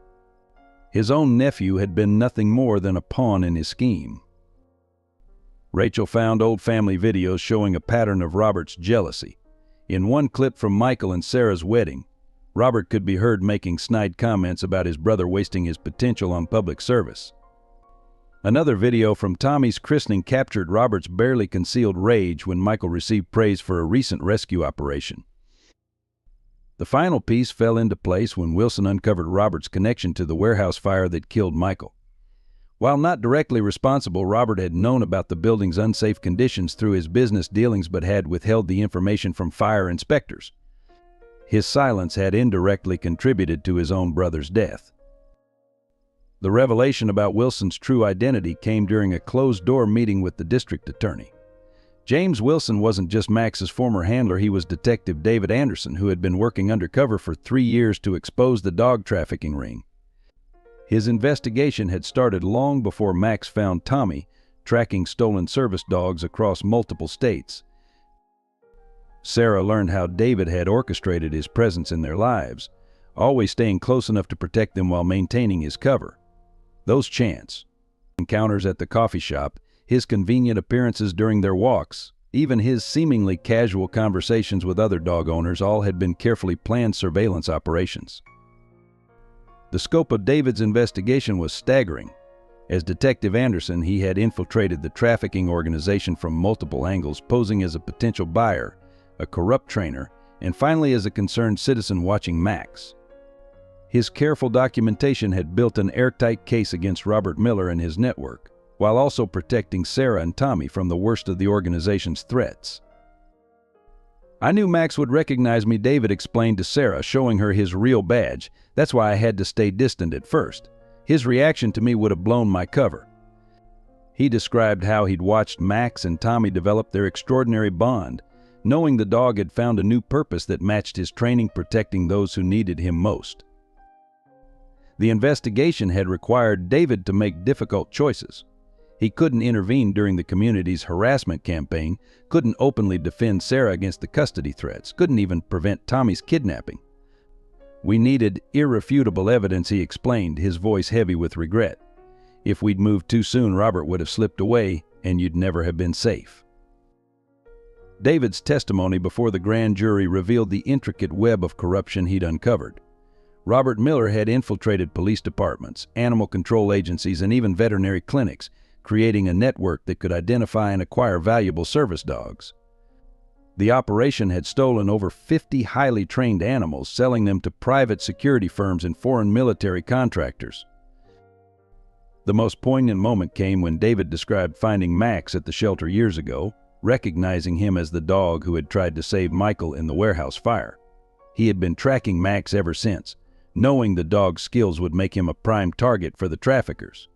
His own nephew had been nothing more than a pawn in his scheme. Rachel found old family videos showing a pattern of Robert's jealousy. In one clip from Michael and Sarah's wedding, Robert could be heard making snide comments about his brother wasting his potential on public service. Another video from Tommy's christening captured Robert's barely concealed rage when Michael received praise for a recent rescue operation. The final piece fell into place when Wilson uncovered Robert's connection to the warehouse fire that killed Michael. While not directly responsible, Robert had known about the building's unsafe conditions through his business dealings but had withheld the information from fire inspectors. His silence had indirectly contributed to his own brother's death. The revelation about Wilson's true identity came during a closed-door meeting with the district attorney. James Wilson wasn't just Max's former handler, he was Detective David Anderson, who had been working undercover for 3 years to expose the dog trafficking ring. His investigation had started long before Max found Tommy, tracking stolen service dogs across multiple states. Sarah learned how David had orchestrated his presence in their lives, always staying close enough to protect them while maintaining his cover. Those chance encounters at the coffee shop, his convenient appearances during their walks, even his seemingly casual conversations with other dog owners, all had been carefully planned surveillance operations. The scope of David's investigation was staggering. As Detective Anderson, he had infiltrated the trafficking organization from multiple angles, posing as a potential buyer, a corrupt trainer, and finally as a concerned citizen watching Max. His careful documentation had built an airtight case against Robert Miller and his network, while also protecting Sarah and Tommy from the worst of the organization's threats. "I knew Max would recognize me," David explained to Sarah, showing her his real badge. "That's why I had to stay distant at first. His reaction to me would have blown my cover." He described how he'd watched Max and Tommy develop their extraordinary bond, knowing the dog had found a new purpose that matched his training, protecting those who needed him most. The investigation had required David to make difficult choices. He couldn't intervene during the community's harassment campaign, couldn't openly defend Sarah against the custody threats, couldn't even prevent Tommy's kidnapping. "We needed irrefutable evidence," he explained, his voice heavy with regret. "If we'd moved too soon, Robert would have slipped away, and you'd never have been safe." David's testimony before the grand jury revealed the intricate web of corruption he'd uncovered. Robert Miller had infiltrated police departments, animal control agencies, and even veterinary clinics, creating a network that could identify and acquire valuable service dogs. The operation had stolen over 50 highly trained animals, selling them to private security firms and foreign military contractors. The most poignant moment came when David described finding Max at the shelter years ago, recognizing him as the dog who had tried to save Michael in the warehouse fire. He had been tracking Max ever since, knowing the dog's skills would make him a prime target for the traffickers.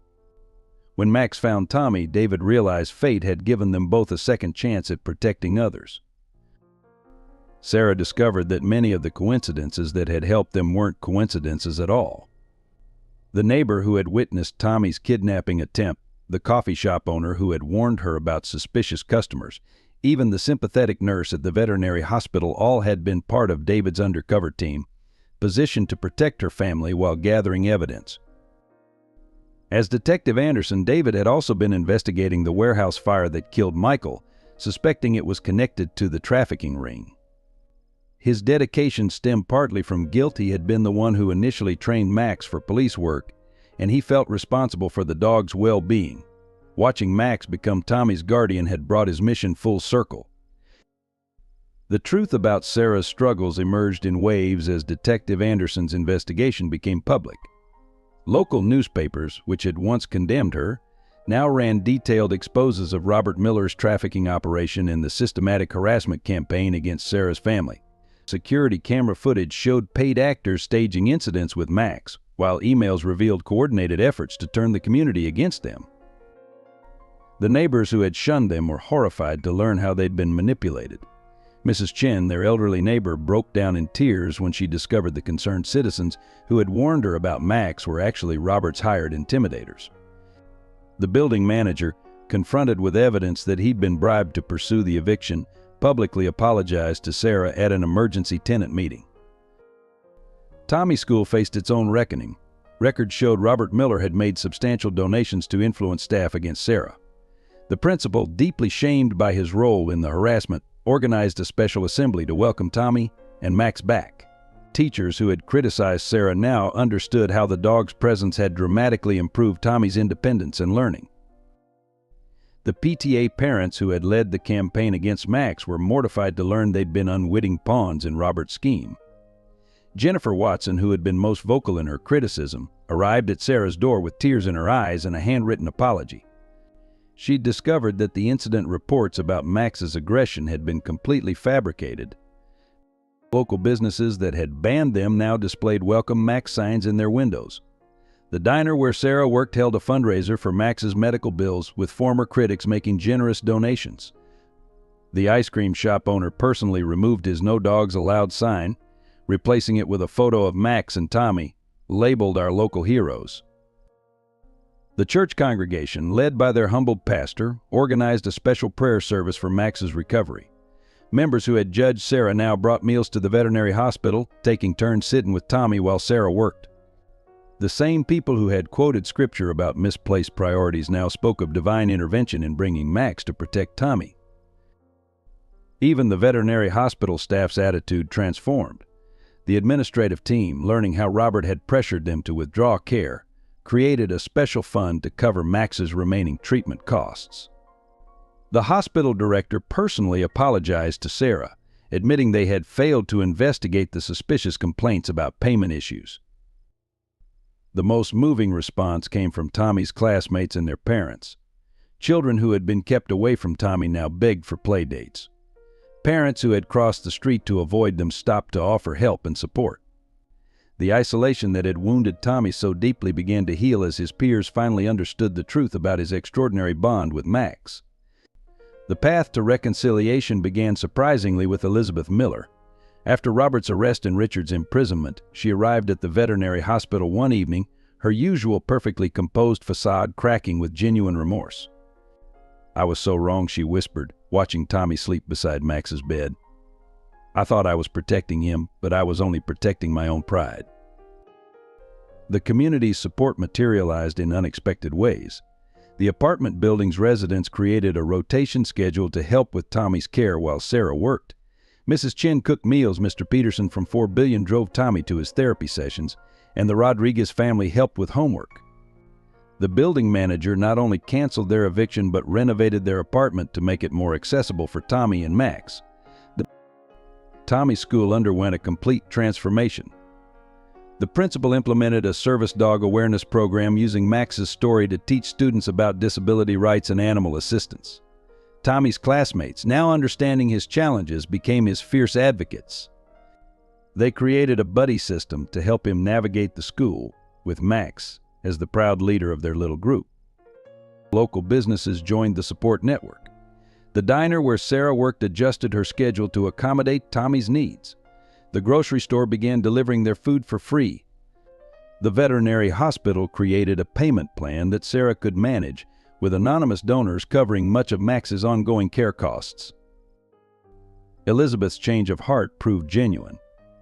When Max found Tommy, David realized fate had given them both a second chance at protecting others. Sarah discovered that many of the coincidences that had helped them weren't coincidences at all. The neighbor who had witnessed Tommy's kidnapping attempt, the coffee shop owner who had warned her about suspicious customers, even the sympathetic nurse at the veterinary hospital, all had been part of David's undercover team, positioned to protect her family while gathering evidence. As Detective Anderson, David had also been investigating the warehouse fire that killed Michael, suspecting it was connected to the trafficking ring. His dedication stemmed partly from guilt. He had been the one who initially trained Max for police work, and he felt responsible for the dog's well-being. Watching Max become Tommy's guardian had brought his mission full circle. The truth about Sarah's struggles emerged in waves as Detective Anderson's investigation became public. Local newspapers, which had once condemned her, now ran detailed exposes of Robert Miller's trafficking operation and the systematic harassment campaign against Sarah's family. Security camera footage showed paid actors staging incidents with Max, while emails revealed coordinated efforts to turn the community against them. The neighbors who had shunned them were horrified to learn how they'd been manipulated. Mrs. Chen, their elderly neighbor, broke down in tears when she discovered the concerned citizens who had warned her about Max were actually Robert's hired intimidators. The building manager, confronted with evidence that he'd been bribed to pursue the eviction, publicly apologized to Sarah at an emergency tenant meeting. Tommy School faced its own reckoning. Records showed Robert Miller had made substantial donations to influence staff against Sarah. The principal, deeply shamed by his role in the harassment, organized a special assembly to welcome Tommy and Max back. Teachers who had criticized Sarah now understood how the dog's presence had dramatically improved Tommy's independence and learning. The PTA parents who had led the campaign against Max were mortified to learn they'd been unwitting pawns in Robert's scheme. Jennifer Watson, who had been most vocal in her criticism, arrived at Sarah's door with tears in her eyes and a handwritten apology. She'd discovered that the incident reports about Max's aggression had been completely fabricated. Local businesses that had banned them now displayed welcome Max signs in their windows. The diner where Sarah worked held a fundraiser for Max's medical bills, with former critics making generous donations. The ice cream shop owner personally removed his "No Dogs Allowed" sign, replacing it with a photo of Max and Tommy, labeled "Our Local Heroes." The church congregation, led by their humbled pastor, organized a special prayer service for Max's recovery. Members who had judged Sarah now brought meals to the veterinary hospital, taking turns sitting with Tommy while Sarah worked. The same people who had quoted scripture about misplaced priorities now spoke of divine intervention in bringing Max to protect Tommy. Even the veterinary hospital staff's attitude transformed. The administrative team, learning how Robert had pressured them to withdraw care, created a special fund to cover Max's remaining treatment costs. The hospital director personally apologized to Sarah, admitting they had failed to investigate the suspicious complaints about payment issues. The most moving response came from Tommy's classmates and their parents. Children who had been kept away from Tommy now begged for play dates. Parents who had crossed the street to avoid them stopped to offer help and support. The isolation that had wounded Tommy so deeply began to heal as his peers finally understood the truth about his extraordinary bond with Max. The path to reconciliation began surprisingly with Elizabeth Miller. After Robert's arrest and Richard's imprisonment, she arrived at the veterinary hospital one evening, her usual perfectly composed facade cracking with genuine remorse. "I was so wrong," she whispered, watching Tommy sleep beside Max's bed. "I thought I was protecting him, but I was only protecting my own pride." The community's support materialized in unexpected ways. The apartment building's residents created a rotation schedule to help with Tommy's care while Sarah worked. Mrs. Chin cooked meals, Mr. Peterson from 4 Billion drove Tommy to his therapy sessions, and the Rodriguez family helped with homework. The building manager not only canceled their eviction but renovated their apartment to make it more accessible for Tommy and Max. Tommy's school underwent a complete transformation. The principal implemented a service dog awareness program using Max's story to teach students about disability rights and animal assistance. Tommy's classmates, now understanding his challenges, became his fierce advocates. They created a buddy system to help him navigate the school, with Max as the proud leader of their little group. Local businesses joined the support network. The diner where Sarah worked adjusted her schedule to accommodate Tommy's needs. The grocery store began delivering their food for free. The veterinary hospital created a payment plan that Sarah could manage, with anonymous donors covering much of Max's ongoing care costs. Elizabeth's change of heart proved genuine.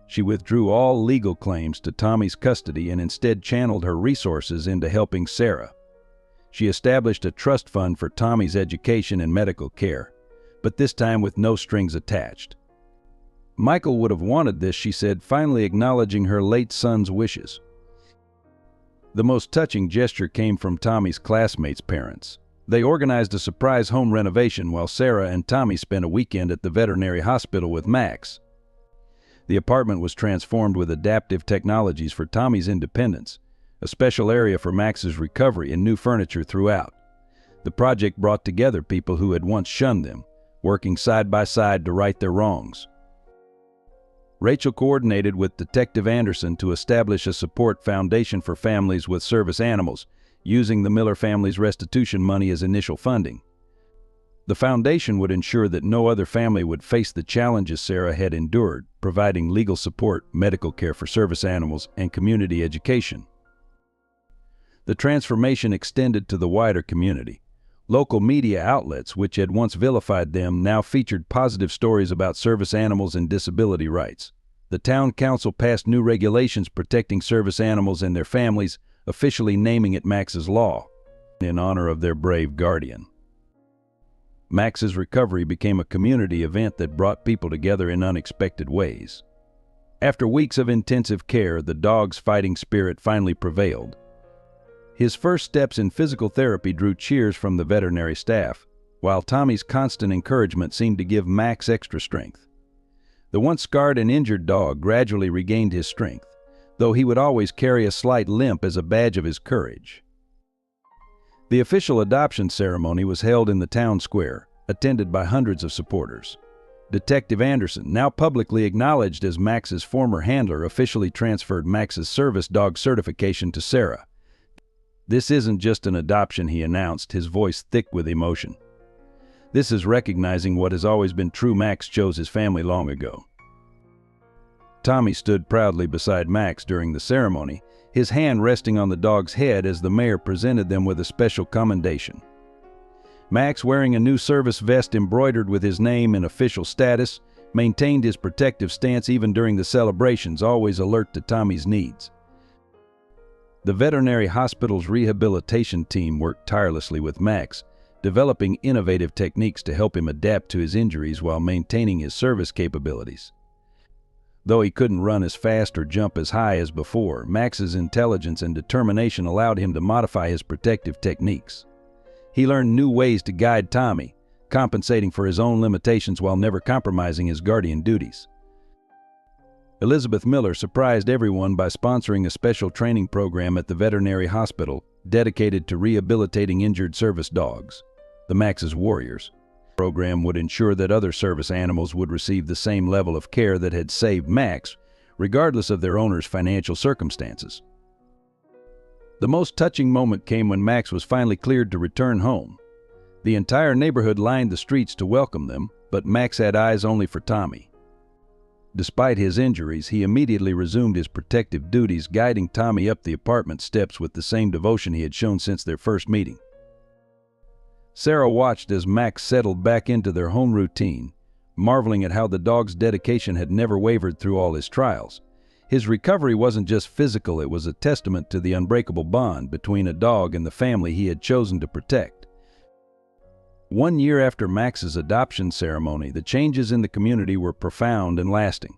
She withdrew all legal claims to Tommy's custody and instead channeled her resources into helping Sarah. She established a trust fund for Tommy's education and medical care, but this time with no strings attached. Michael would have wanted this, she said, finally acknowledging her late son's wishes. The most touching gesture came from Tommy's classmates' parents. They organized a surprise home renovation while Sarah and Tommy spent a weekend at the veterinary hospital with Max. The apartment was transformed with adaptive technologies for Tommy's independence, a special area for Max's recovery, and new furniture throughout. The project brought together people who had once shunned them, working side by side to right their wrongs. Rachel coordinated with Detective Anderson to establish a support foundation for families with service animals, using the Miller family's restitution money as initial funding. The foundation would ensure that no other family would face the challenges Sarah had endured, providing legal support, medical care for service animals, and community education. The transformation extended to the wider community. Local media outlets, which had once vilified them, now featured positive stories about service animals and disability rights. The town council passed new regulations protecting service animals and their families, officially naming it Max's Law, in honor of their brave guardian. Max's recovery became a community event that brought people together in unexpected ways. After weeks of intensive care, the dog's fighting spirit finally prevailed. His first steps in physical therapy drew cheers from the veterinary staff, while Tommy's constant encouragement seemed to give Max extra strength. The once scarred and injured dog gradually regained his strength, though he would always carry a slight limp as a badge of his courage. The official adoption ceremony was held in the town square, attended by hundreds of supporters. Detective Anderson, now publicly acknowledged as Max's former handler, officially transferred Max's service dog certification to Sarah. "This isn't just an adoption," he announced, his voice thick with emotion. "This is recognizing what has always been true. Max chose his family long ago." Tommy stood proudly beside Max during the ceremony, his hand resting on the dog's head as the mayor presented them with a special commendation. Max, wearing a new service vest embroidered with his name and official status, maintained his protective stance even during the celebrations, always alert to Tommy's needs. The veterinary hospital's rehabilitation team worked tirelessly with Max, developing innovative techniques to help him adapt to his injuries while maintaining his service capabilities. Though he couldn't run as fast or jump as high as before, Max's intelligence and determination allowed him to modify his protective techniques. He learned new ways to guide Tommy, compensating for his own limitations while never compromising his guardian duties. Elizabeth Miller surprised everyone by sponsoring a special training program at the veterinary hospital dedicated to rehabilitating injured service dogs, the Max's Warriors. The program would ensure that other service animals would receive the same level of care that had saved Max, regardless of their owner's financial circumstances. The most touching moment came when Max was finally cleared to return home. The entire neighborhood lined the streets to welcome them, but Max had eyes only for Tommy. Despite his injuries, he immediately resumed his protective duties, guiding Tommy up the apartment steps with the same devotion he had shown since their first meeting. Sarah watched as Max settled back into their home routine, marveling at how the dog's dedication had never wavered through all his trials. His recovery wasn't just physical, it was a testament to the unbreakable bond between a dog and the family he had chosen to protect. 1 year after Max's adoption ceremony, the changes in the community were profound and lasting.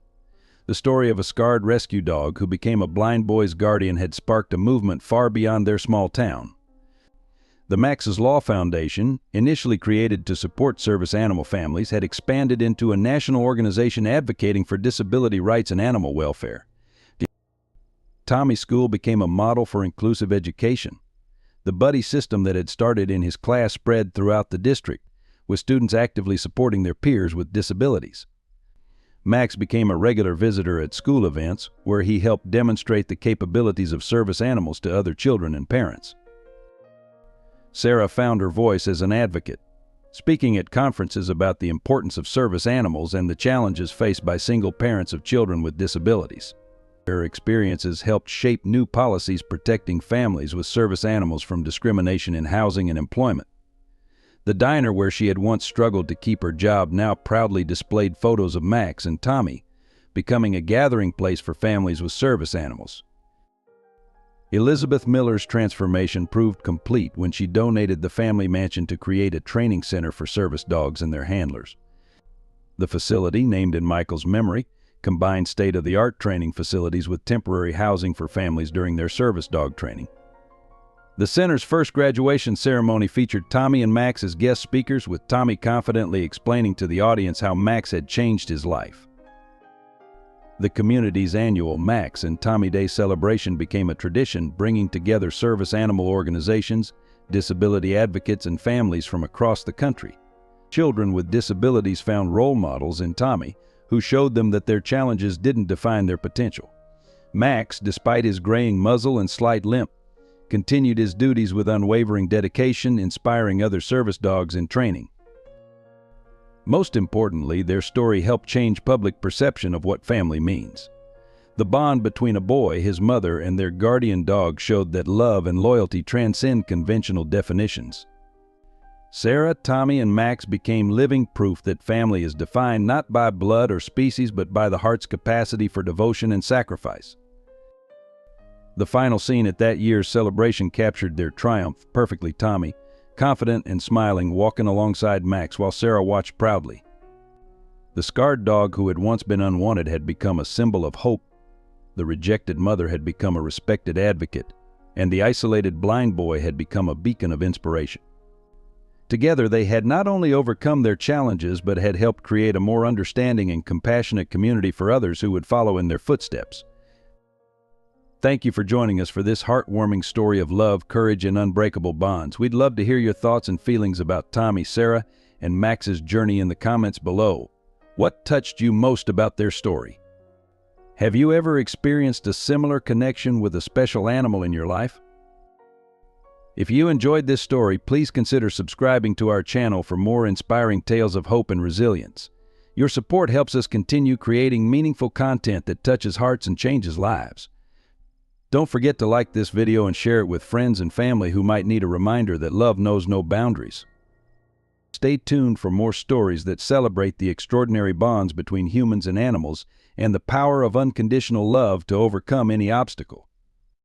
The story of a scarred rescue dog who became a blind boy's guardian had sparked a movement far beyond their small town. The Max's Law Foundation, initially created to support service animal families, had expanded into a national organization advocating for disability rights and animal welfare. Tommy's school became a model for inclusive education. The buddy system that had started in his class spread throughout the district, with students actively supporting their peers with disabilities. Max became a regular visitor at school events, where he helped demonstrate the capabilities of service animals to other children and parents. Sarah found her voice as an advocate, speaking at conferences about the importance of service animals and the challenges faced by single parents of children with disabilities. Her experiences helped shape new policies protecting families with service animals from discrimination in housing and employment. The diner where she had once struggled to keep her job now proudly displayed photos of Max and Tommy, becoming a gathering place for families with service animals. Elizabeth Miller's transformation proved complete when she donated the family mansion to create a training center for service dogs and their handlers. The facility, named in Michael's memory, combined state-of-the-art training facilities with temporary housing for families during their service dog training. The center's first graduation ceremony featured Tommy and Max as guest speakers, with Tommy confidently explaining to the audience how Max had changed his life. The community's annual Max and Tommy Day celebration became a tradition, bringing together service animal organizations, disability advocates, and families from across the country. Children with disabilities found role models in Tommy, who showed them that their challenges didn't define their potential. Max, despite his graying muzzle and slight limp, continued his duties with unwavering dedication, inspiring other service dogs in training. Most importantly, their story helped change public perception of what family means. The bond between a boy, his mother, and their guardian dog showed that love and loyalty transcend conventional definitions. Sarah, Tommy, and Max became living proof that family is defined not by blood or species, but by the heart's capacity for devotion and sacrifice. The final scene at that year's celebration captured their triumph perfectly. Tommy, confident and smiling, walking alongside Max while Sarah watched proudly. The scarred dog who had once been unwanted had become a symbol of hope, the rejected mother had become a respected advocate, and the isolated blind boy had become a beacon of inspiration. Together, they had not only overcome their challenges but had helped create a more understanding and compassionate community for others who would follow in their footsteps. Thank you for joining us for this heartwarming story of love, courage, and unbreakable bonds. We'd love to hear your thoughts and feelings about Tommy, Sarah, and Max's journey in the comments below. What touched you most about their story? Have you ever experienced a similar connection with a special animal in your life? If you enjoyed this story, please consider subscribing to our channel for more inspiring tales of hope and resilience. Your support helps us continue creating meaningful content that touches hearts and changes lives. Don't forget to like this video and share it with friends and family who might need a reminder that love knows no boundaries. Stay tuned for more stories that celebrate the extraordinary bonds between humans and animals and the power of unconditional love to overcome any obstacle.